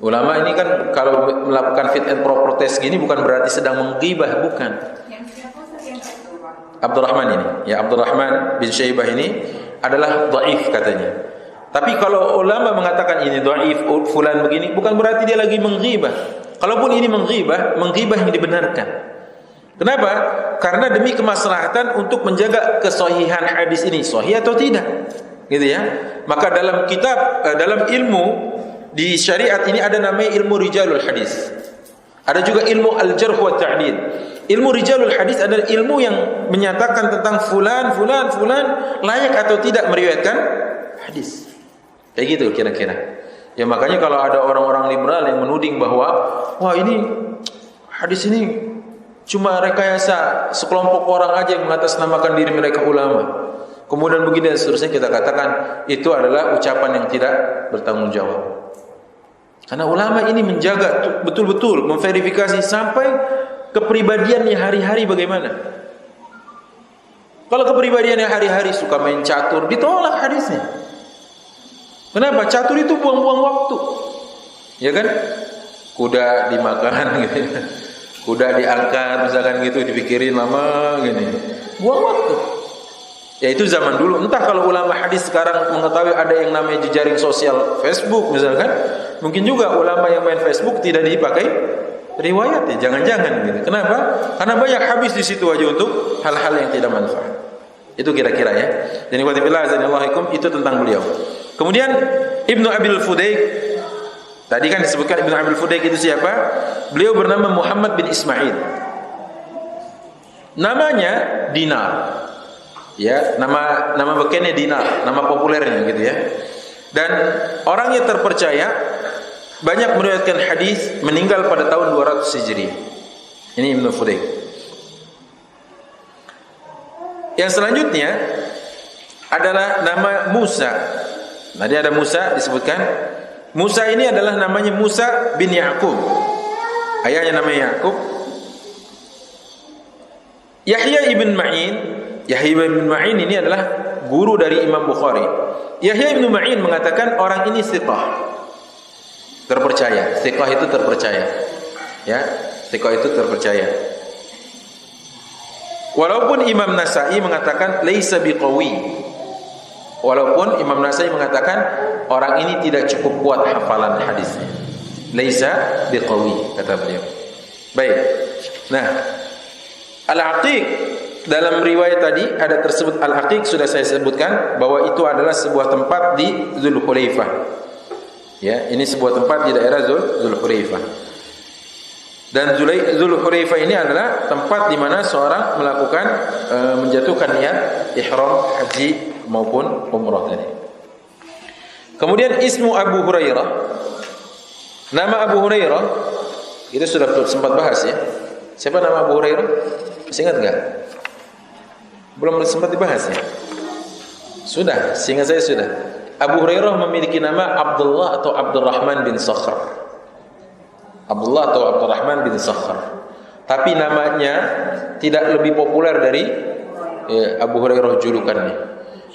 Ulama ini kan kalau melakukan fit and proper test gini bukan berarti sedang menggibah, bukan. Abdurrahman ini, ya, Abdurrahman bin Syaibah ini adalah dhaif katanya. Tapi kalau ulama mengatakan ini dhaif, fulan begini, bukan berarti dia lagi menggibah. Kalaupun ini menggibah yang dibenarkan. Kenapa? Karena demi kemaslahatan untuk menjaga kesahihan hadis ini, sahih atau tidak. Gitu ya. Maka dalam ilmu di syariat ini ada namanya ilmu rijalul hadis. Ada juga ilmu al-jarh wa ta'dil. Ilmu rijalul hadis adalah ilmu yang menyatakan tentang fulan layak atau tidak meriwayatkan hadis. Kayak gitu kira-kira. Ya makanya kalau ada orang-orang liberal yang menuding bahwa wah ini hadis ini cuma rekayasa sekelompok orang aja yang mengatasnamakan diri mereka ulama. Kemudian begini dan seterusnya, kita katakan itu adalah ucapan yang tidak bertanggung jawab. Karena ulama ini menjaga betul-betul, memverifikasi sampai kepribadiannya hari-hari bagaimana. Kalau kepribadiannya hari-hari suka main catur, ditolak hadisnya. Kenapa? Catur itu buang-buang waktu. Ya kan? kuda dimakan gitu. Kuda diangkat misalkan gitu, dipikirin lama gini. Buang waktu. Ya itu zaman dulu. Entah kalau ulama hadis sekarang mengetahui ada yang namanya jejaring sosial Facebook misalkan, mungkin juga ulama yang main Facebook tidak dipakai riwayat ya, jangan-jangan gitu. Kenapa? Karena banyak habis di situ aja untuk hal-hal yang tidak manfaat. Itu kira-kira ya. Jadi wabillahi azanillahu itu tentang beliau. Kemudian Ibnu Abil Fudayk, tadi kan disebutkan Ibnu Abil Fudayk itu siapa? Beliau bernama Muhammad bin Ismail. Namanya Dinar. Ya, nama bekennya Dinar, nama populernya gitu ya. Dan orang yang terpercaya, banyak meriwayatkan hadis, meninggal pada tahun 200 Hijri. Ini Ibnu Fudayk. Yang selanjutnya adalah nama Musa. Tadi ada Musa disebutkan. Musa ini adalah namanya Musa bin Ya'qub. Ayahnya namanya Ya'qub. Yahya ibn Ma'in. Yahya ibn Ma'in ini adalah guru dari Imam Bukhari. Yahya ibn Ma'in mengatakan orang ini thiqah, terpercaya. Thiqah itu terpercaya. Ya, thiqah itu terpercaya. Walaupun Imam Nasa'i mengatakan laisa biqawi. Walaupun Imam Nasa'i mengatakan orang ini tidak cukup kuat hafalan hadisnya. Laisa biqawi kata beliau. Baik. Nah, Al-Aqiq dalam riwayat tadi ada tersebut Al-Aqiq sudah saya sebutkan bahwa itu adalah sebuah tempat di Dzulhulaifah. Ya, ini sebuah tempat di daerah Dzulhulaifah. Dan Dzulhulaifah ini adalah tempat di mana seorang melakukan menjatuhkan niat ihram haji maupun umrah tadi. Kemudian ismu Abu Hurairah. Nama Abu Hurairah itu sudah sempat bahas ya. Siapa nama Abu Hurairah? Masih ingat enggak? Belum sempat dibahas ya? Sudah, seingat saya sudah. Abu Hurairah memiliki nama Abdullah atau Abdurrahman bin Sakhr. Abdullah atau Abdurrahman bin Sakhr. Tapi namanya tidak lebih populer dari Abu Hurairah julukannya.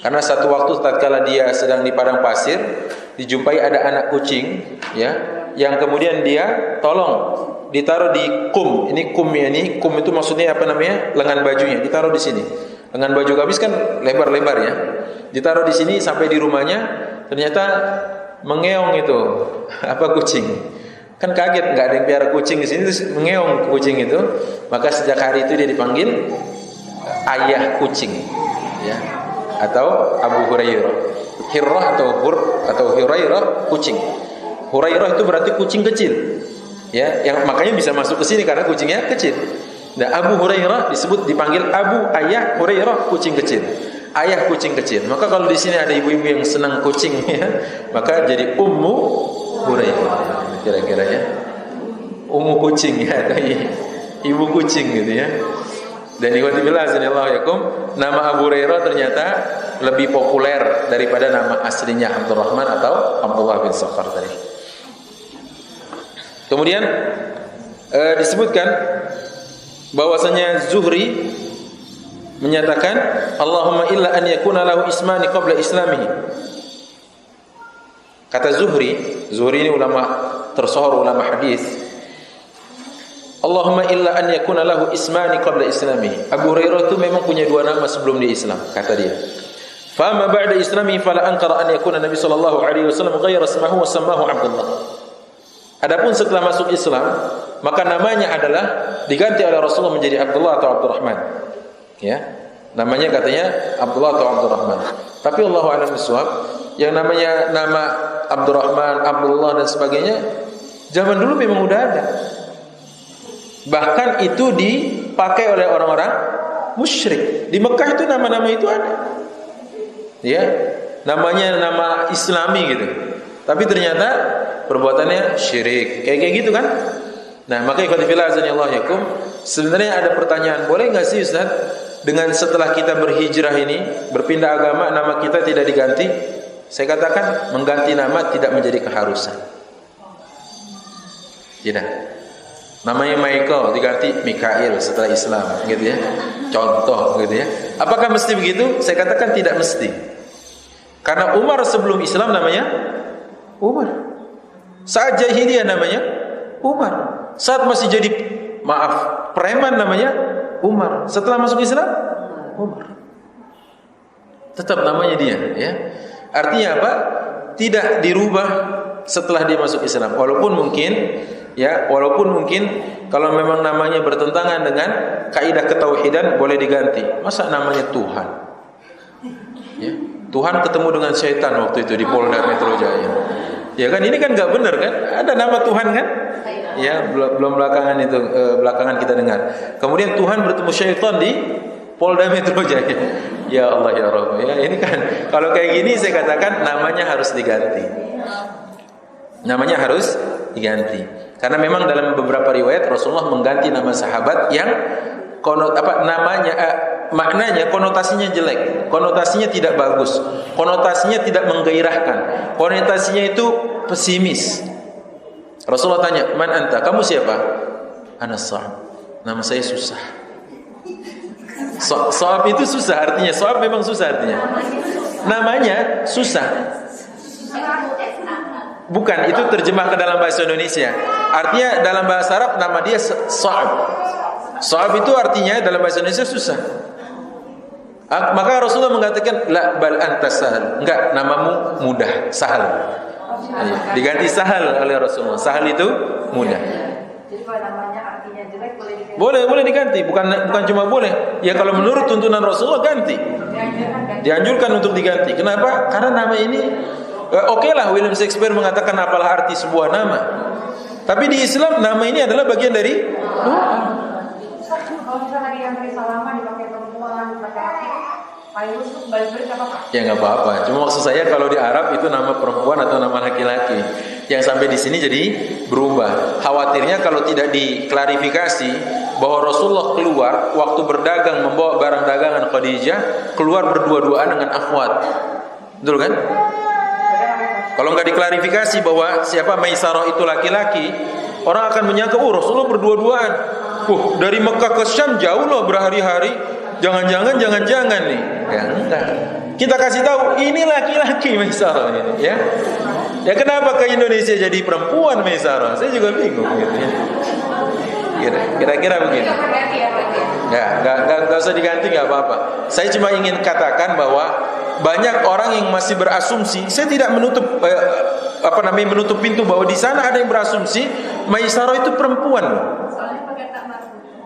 Karena satu waktu tatkala dia sedang di padang pasir, dijumpai ada anak kucing, ya, yang kemudian dia tolong ditaruh di kum. Ini kumnya, ini kum itu maksudnya apa namanya? Lengan bajunya ditaruh di sini. Lengan baju gamis kan lebar-lebar ya. Ditaruh di sini sampai di rumahnya, ternyata mengeong itu apa kucing. Kan kaget, nggak ada yang piara kucing di sini, terus mengeong kucing itu. Maka sejak hari itu dia dipanggil ayah kucing, ya, atau Abu Hurairah. Hirrah atau Hurairah kucing. Hurairah itu berarti kucing kecil, ya, yang makanya bisa masuk ke sini karena kucingnya kecil. Nah, Abu Hurairah disebut dipanggil Abu Ayah Hurairah kucing kecil. Ayah kucing kecil. Maka kalau di sini ada ibu-ibu yang senang kucing, ya, maka jadi Ummu Hurairah kira-kira ya. Ummu kucing ya, atau ibu kucing gitu ya. Dan ikhwatibillah azanillahu yakum, nama Abu Hurairah ternyata lebih populer daripada nama aslinya Abdurrahman atau Abdullah bin Sakhr tadi. Kemudian disebutkan bahwasanya Zuhri menyatakan Allahumma illa an yakuna lahu ismani qabla islamihi. Kata Zuhri ini ulama tersohor, ulama hadis. Allahumma illa an yakuna lahu ismani qabla islamihi. Abu Hurairah itu memang punya dua nama sebelum dia Islam, kata dia. Fa ma ba'da islamihi fala ankara an yakuna Nabi sallallahu alaihi wasallam ghayra ismihi wa sammahu Abdullah. Adapun setelah masuk Islam, maka namanya adalah diganti oleh Rasulullah menjadi Abdullah atau Abdurrahman. Ya, namanya katanya Abdullah atau Abdurrahman. Tapi Allahu a'lam bishawab, yang namanya nama Abdurrahman, Abdullah dan sebagainya zaman dulu memang udah ada. Bahkan itu dipakai oleh orang-orang musyrik. Di Mekah itu nama-nama itu ada. Ya, namanya nama Islami gitu. Tapi ternyata perbuatannya syirik. Kayak gitu kan? Nah, maka ikhwatifillah azanillahu yakum, sebenarnya ada pertanyaan, boleh enggak sih Ustaz dengan setelah kita berhijrah ini, berpindah agama, nama kita tidak diganti? Saya katakan mengganti nama tidak menjadi keharusan. Tidak. Namanya Michael diganti Mikail setelah Islam, gitu ya. Contoh, gitu ya. Apakah mesti begitu? Saya katakan tidak mesti. Karena Umar sebelum Islam namanya Umar. Saat jahiliyah namanya Umar. Saat masih jadi preman namanya Umar. Setelah masuk Islam, Umar. Tetap namanya dia, ya. Artinya apa? Tidak dirubah setelah dia masuk Islam. Walaupun mungkin kalau memang namanya bertentangan dengan kaidah ketauhidan boleh diganti. Masa namanya Tuhan? Ya. Tuhan ketemu dengan syaitan waktu itu di Polda Metro Jaya. Ya kan, ini kan nggak benar kan? Ada nama Tuhan kan? Ya, belum belakangan kita dengar. Kemudian Tuhan bertemu syaitan di Polda Metro Jaya. Ya Allah ya Rabb. Ya, ini kan kalau kayak gini saya katakan namanya harus diganti. Namanya harus diganti. Karena memang dalam beberapa riwayat Rasulullah mengganti nama sahabat yang maknanya konotasinya jelek, konotasinya tidak bagus, konotasinya tidak menggairahkan, konotasinya itu pesimis. Rasulullah tanya, "Man anta? Kamu siapa?" "Ana Sha'ab." Nama saya susah. Sha'ab itu susah artinya. Sha'ab memang susah artinya. Namanya susah. Bukan, itu terjemah ke dalam bahasa Indonesia. Artinya dalam bahasa Arab nama dia Sha'ab. Sha'ab itu artinya dalam bahasa Indonesia susah. Maka Rasulullah mengatakan, "La bal anta sahal." Enggak, namamu mudah, sahal. Diganti sahal oleh Rasulullah. Sahal itu mudah.
Jadi kalau namanya artinya jelek boleh diganti.
Boleh diganti, bukan cuma boleh. Ya kalau menurut tuntunan Rasulullah ganti. Dianjurkan untuk diganti. Kenapa? Karena nama ini oke lah, William Shakespeare mengatakan apalah arti sebuah nama. Tapi di Islam nama ini adalah bagian dari doa.
Kalau misalnya diganti salaman dipakai perempuan, laki-laki, paling lusuh balik-balik apa Pak?
Ya nggak apa-apa. Cuma maksud saya kalau di Arab itu nama perempuan atau nama laki-laki. Yang sampai di sini jadi berubah. Khawatirnya kalau tidak diklarifikasi bahwa Rasulullah keluar waktu berdagang membawa barang dagangan Khadijah, keluar berdua-duaan dengan akhwat. Betul kan? Kalau nggak diklarifikasi bahwa siapa Maisarah itu laki-laki, orang akan menyangka, Rasulullah berdua-duaan. Dari Mekah ke Syam jauh loh berhari-hari. Jangan-jangan nih. Ya enggak. Kita kasih tahu ini laki-laki Maisarah ini, ya. Ya kenapa ke Indonesia jadi perempuan Maisarah? Saya juga bingung gitu ya. Kira-kira begitu. Ya, enggak usah diganti, enggak apa-apa. Saya cuma ingin katakan bahwa banyak orang yang masih berasumsi, saya tidak menutup menutup pintu bahwa di sana ada yang berasumsi Maisarah itu perempuan.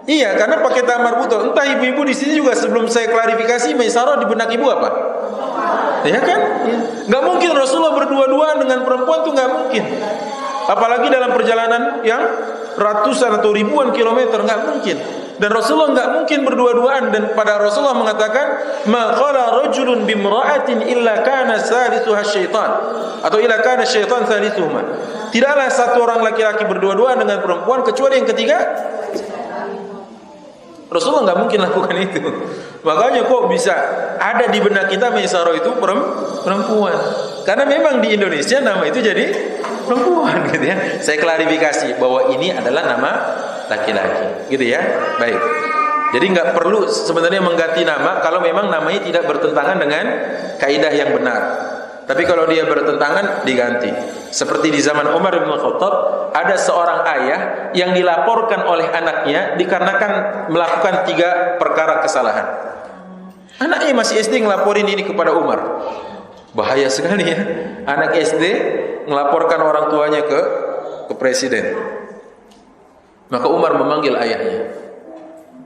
Iya, karena pakai ta marbuto. Entah ibu-ibu di sini juga sebelum saya klarifikasi Maisarah di benak ibu apa? Ya kan? Ya. Gak mungkin Rasulullah berdua-duaan dengan perempuan tuh gak mungkin. Apalagi dalam perjalanan yang ratusan atau ribuan kilometer, gak mungkin. Dan Rasulullah gak mungkin berdua-duaan. Dan pada Rasulullah mengatakan, "Ma qala rajulun bimra'atin illa kana salisuha syaitan." Atau illa kana syaitan salisuhuma. Tidaklah satu orang laki-laki berdua-duaan dengan perempuan kecuali yang ketiga. Rasulullah nggak mungkin lakukan itu. Makanya kok bisa ada di benak kita Maisarah itu perempuan. Karena memang di Indonesia nama itu jadi perempuan gitu ya. Saya klarifikasi bahwa ini adalah nama laki-laki gitu ya. Baik. Jadi nggak perlu sebenarnya mengganti nama kalau memang namanya tidak bertentangan dengan kaidah yang benar. Tapi kalau dia bertentangan diganti. Seperti di zaman Umar bin Khattab, ada seorang ayah yang dilaporkan oleh anaknya dikarenakan melakukan 3 perkara kesalahan. Anaknya masih SD ngelaporin ini kepada Umar. Bahaya sekali ya. Anak SD melaporkan orang tuanya ke presiden. Maka Umar memanggil ayahnya.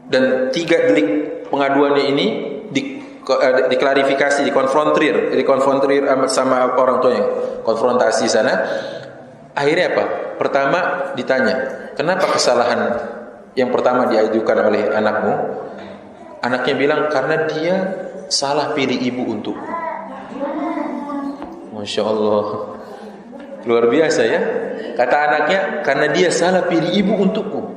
Dan 3 delik pengaduannya ini diklarifikasi, dikonfrontir sama orang tuanya, konfrontasi sana. Akhirnya apa? Pertama ditanya, kenapa kesalahan yang pertama diajukan oleh anakmu? Anaknya bilang, karena dia salah pilih ibu untukku. Masya Allah, luar biasa ya. Kata anaknya, karena dia salah pilih ibu untukku.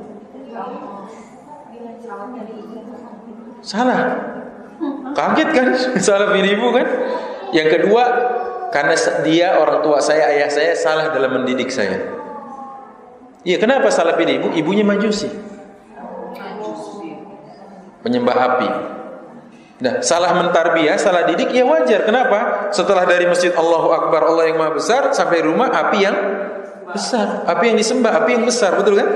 Salah. Kaget kan? Salah pilih ibu kan? Yang kedua, karena dia orang tua saya, ayah saya salah dalam mendidik saya. Iya, kenapa salah pilih ibu? Ibunya Majusi, penyembah api. Nah, salah mentarbiyah, salah didik, ya wajar. Kenapa? Setelah dari masjid Allahu Akbar, Allah yang Maha Besar, sampai rumah api yang besar. Api yang disembah, api yang besar, betul kan?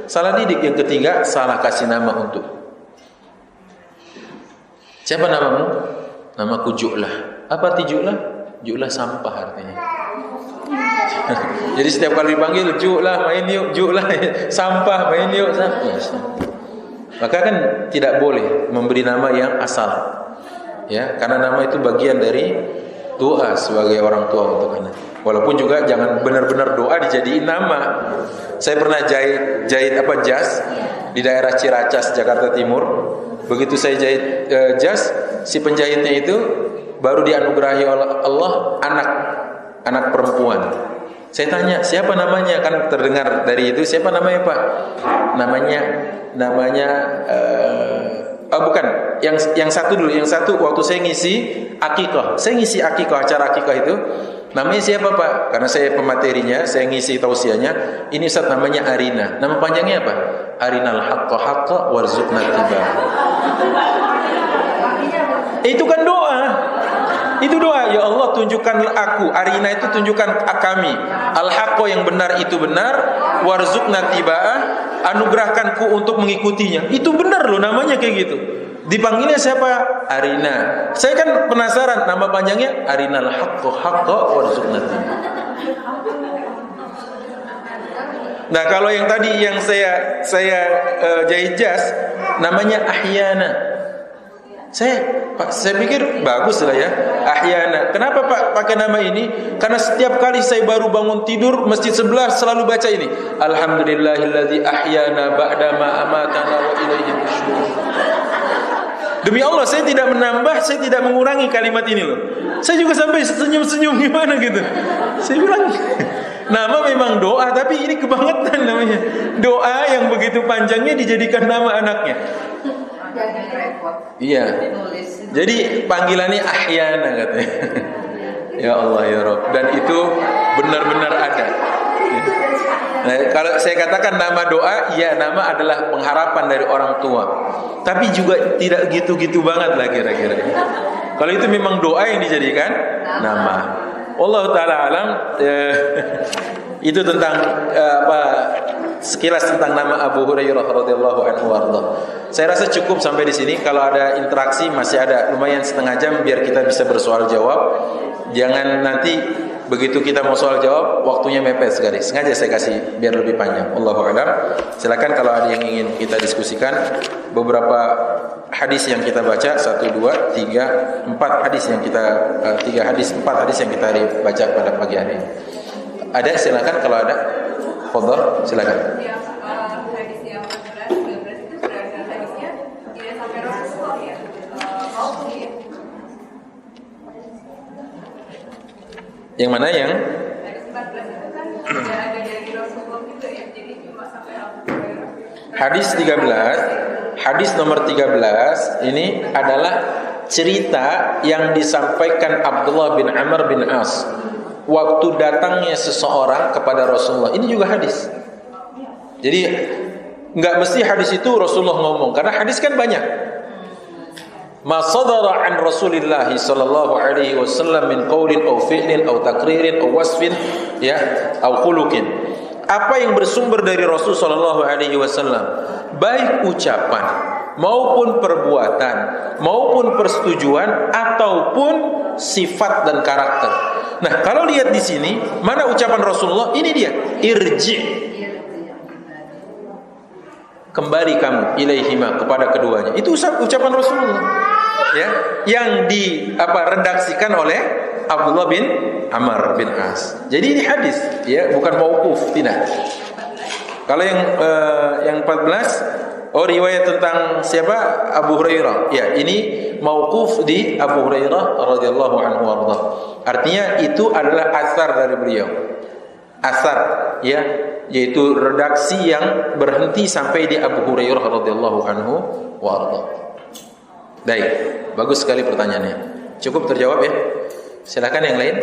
Salah didik. Yang ketiga, salah kasih nama untuk. Siapa namamu? Namaku Ju'lah. Apa arti Ju'lah? Ju'lah sampah artinya. Jadi setiap kali dipanggil Ju'lah, main yuk, Ju'lah, sampah, main yuk, sampah. Maka kan tidak boleh memberi nama yang asal. Ya, karena nama itu bagian dari doa sebagai orang tua untuk anak. Walaupun juga jangan benar-benar doa dijadiin nama. Saya pernah jahit jas di daerah Ciracas, Jakarta Timur. Begitu saya jahit jas, si penjahitnya itu baru dianugerahi oleh Allah anak perempuan. Saya tanya, siapa namanya? Kan terdengar dari itu, siapa namanya Pak? Namanya bukan, yang satu dulu, yang satu waktu saya ngisi akikah. Saya ngisi akikah, acara akikah itu. Namanya siapa Pak? Karena saya pematerinya, saya ngisi tausiahnya. Ini Ustaz namanya Arina. Nama panjangnya apa? Arinal haqqa warzuqna tiba. Itu kan doa. Itu doa, ya Allah tunjukkanlah aku, Arina itu tunjukkan kami al-haqqo yang benar itu benar, warzuqna tiba'ah, anugerahkanku untuk mengikutinya. Itu benar loh namanya kayak gitu. Dipanggilnya siapa? Arina. Saya kan penasaran nama panjangnya Arinal haqqo warzuqna tiba'ah. Nah, kalau yang tadi yang saya jahit jas namanya Ahyana. Saya pikir bagus lah ya, Ahyana. Kenapa Pak pakai nama ini? Karena setiap kali saya baru bangun tidur masjid sebelah selalu baca ini. Alhamdulillahilladzi ahyana ba'da ma amatana wa ilaihi nusyur. Demi Allah saya tidak menambah, saya tidak mengurangi kalimat ini loh. Saya juga sampai senyum-senyum gimana gitu. Saya bilang nama memang doa, tapi ini kebangetan namanya. Doa yang begitu panjangnya dijadikan nama anaknya. Iya. Jadi panggilannya Ahyana katanya. Ya Allah ya Rabb. Dan itu benar-benar ada. Nah, kalau saya katakan nama doa, ya nama adalah pengharapan dari orang tua. Tapi juga tidak gitu-gitu banget lah kira-kira. Kalau itu memang doa yang dijadikan nama. Allah Ta'ala alam. Itu tentang sekilas tentang nama Abu Hurairah radhiyallahu anhu warḍah. Saya rasa cukup sampai di sini. Kalau ada interaksi masih ada lumayan setengah jam biar kita bisa bersoal jawab. Jangan nanti begitu kita mau soal jawab waktunya mepet sekali. Sengaja saya kasih biar lebih panjang. Allahu a'lam. Silakan kalau ada yang ingin kita diskusikan beberapa hadis yang kita baca 1 2 3 4 hadis yang kita 4 hadis yang kita baca pada pagi hari ini. Ada silakan kalau ada. Fadhal, silakan.
Hadis yang 11 itu berasal hadisnya tidak sampai Rasulullah ya. Mau ya.
Yang mana yang?
Hadis 14 itu kan tidak ada dari Rasulullah juga ya. Jadi cuma sampai Rasulullah.
Hadis 13, hadis nomor 13 ini adalah cerita yang disampaikan Abdullah bin Amr bin As waktu datangnya seseorang kepada Rasulullah. Ini juga hadis. Jadi enggak mesti hadis itu Rasulullah ngomong, karena hadis kan banyak. Ma sadara an Rasulillah sallallahu alaihi wasallam min qaulin aw fi'lin aw taqririn aw wasfin ya aw khuluqin. Apa yang bersumber dari Rasul sallallahu alaihi wasallam, baik ucapan maupun perbuatan maupun persetujuan ataupun sifat dan karakter. Nah, kalau lihat di sini, mana ucapan Rasulullah? Ini dia, irji. Kembali kamu ilaihima, kepada keduanya. Itu ucapan Rasulullah. Ya, yang redaksikan oleh Abdullah bin Amr bin As. Jadi ini hadis, ya, bukan mauquf, tidak. Kalau yang 14 riwayat tentang siapa? Abu Hurairah. Ya, ini mauquf di Abu Hurairah radhiyallahu anhu warḍah. Artinya itu adalah asar dari beliau. Asar, ya, yaitu redaksi yang berhenti sampai di Abu Hurairah radhiyallahu anhu warḍah. Baik, bagus sekali pertanyaannya. Cukup terjawab ya. Silakan yang lain.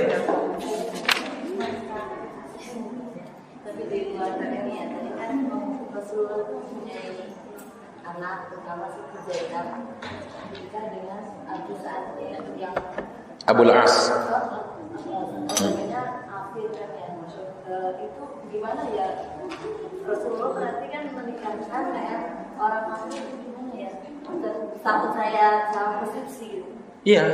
Abul As.
itu gimana ya? Rasulullah berarti kan menikahkan kayak orang kafir itu gimana ya? Takut saya salah persepsi gitu.
Iya.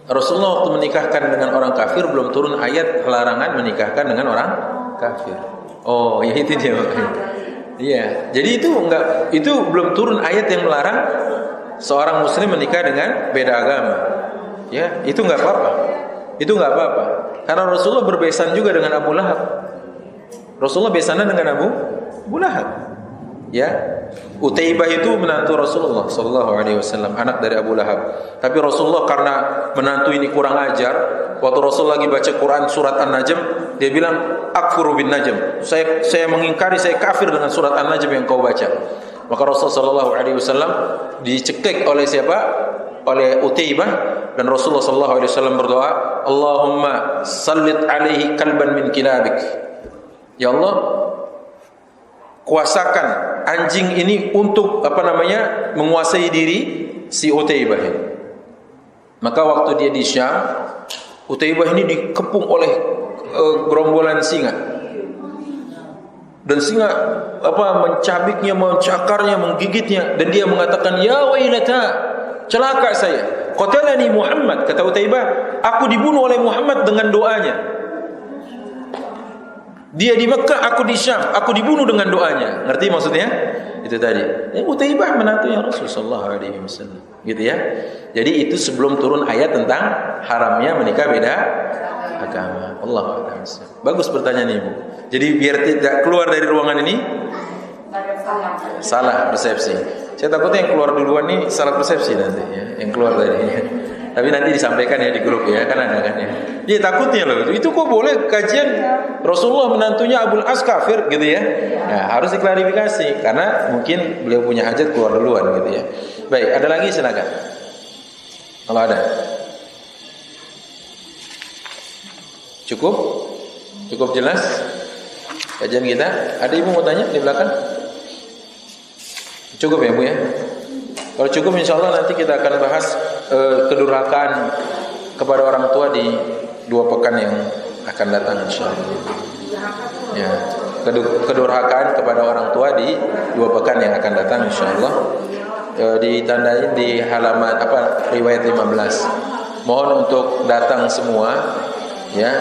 Rasulullah waktu menikahkan dengan orang kafir belum turun ayat larangan menikahkan dengan orang kafir. Oh, ya itu dia. Iya. Jadi itu belum turun ayat yang melarang seorang muslim menikah dengan beda agama. Ya, itu enggak apa-apa. Itu enggak apa-apa. Karena Rasulullah berbesan juga dengan Abu Lahab. Rasulullah besanan dengan Abu Lahab. Ya. Utaibah itu menantu Rasulullah sallallahu alaihi wasallam, anak dari Abu Lahab. Tapi Rasulullah karena menantu ini kurang ajar, waktu Rasul lagi baca Quran surat An-Najm, dia bilang akfuru bin Najm. Saya mengingkari, saya kafir dengan surat An-Najm yang kau baca. Maka Rasul sallallahu alaihi wasallam dicekik oleh siapa? Oleh Utaibah, dan Rasulullah sallallahu alaihi wasallam berdoa, Allahumma sallit alaihi kalban min kilabik. Ya Allah, kuasakan anjing ini untuk menguasai diri si Utaibah ini. Maka waktu dia di Syam, Utaibah ini dikepung oleh gerombolan singa. Dan singa mencabiknya, mencakarnya, menggigitnya, dan dia mengatakan, "Ya wailata, celaka saya. Qatalani Muhammad," kata Utaibah, "aku dibunuh oleh Muhammad dengan doanya. Dia di Mekah, aku di Syam, aku dibunuh dengan doanya." Ngerti maksudnya? Itu tadi. Utaibah menantunya Rasulullah sallallahu alaihi wasallam. Gitu ya. Jadi itu sebelum turun ayat tentang haramnya menikah beda agama. Allahu a'lam. Bagus pertanyaan Ibu. Jadi biar tidak keluar dari ruangan ini salah persepsi. Saya takutnya yang keluar duluan nih salah persepsi nanti ya, yang keluar dari ini. Tapi nanti disampaikan ya di grup ya, kan ada kan ya. Iya takutnya loh. Itu kok boleh kajian Rasulullah menantunya Abul As kafir gitu ya. Nah, harus diklarifikasi karena mungkin beliau punya hajat keluar duluan gitu ya. Baik, ada lagi silakan. Kalau ada. Cukup? Cukup jelas kajian kita? Ada ibu mau tanya di belakang? Cukup ya Bu ya? Kalau cukup insya Allah nanti kita akan bahas kedurhakaan kepada orang tua di 2 pekan yang akan datang insya Allah. Ya, kedurhakaan kepada orang tua di 2 pekan yang akan datang insya Allah. Ditandai di halaman riwayat 15. Mohon untuk datang semua ya.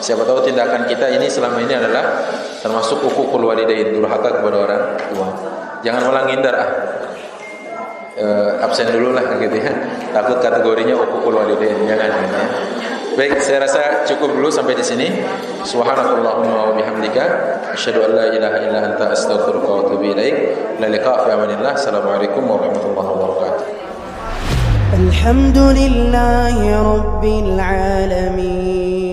Siapa tahu tindakan kita ini selama ini adalah termasuk uququl walidain, durhaka kepada orang tua. Jangan malah ngindar absen dulu lah gitu ya. Takut kategorinya uququl walidain, jangan gitu ya. Baik, saya rasa cukup dulu sampai di sini. Subhanakallahumma wa bihamdika asyhadu an la ilaha illa anta astaghfiruka wa atubu ilaik. Ila liqa fi amanillah. Assalamualaikum warahmatullahi wabarakatuh.
Alhamdulillahi rabbil alamin.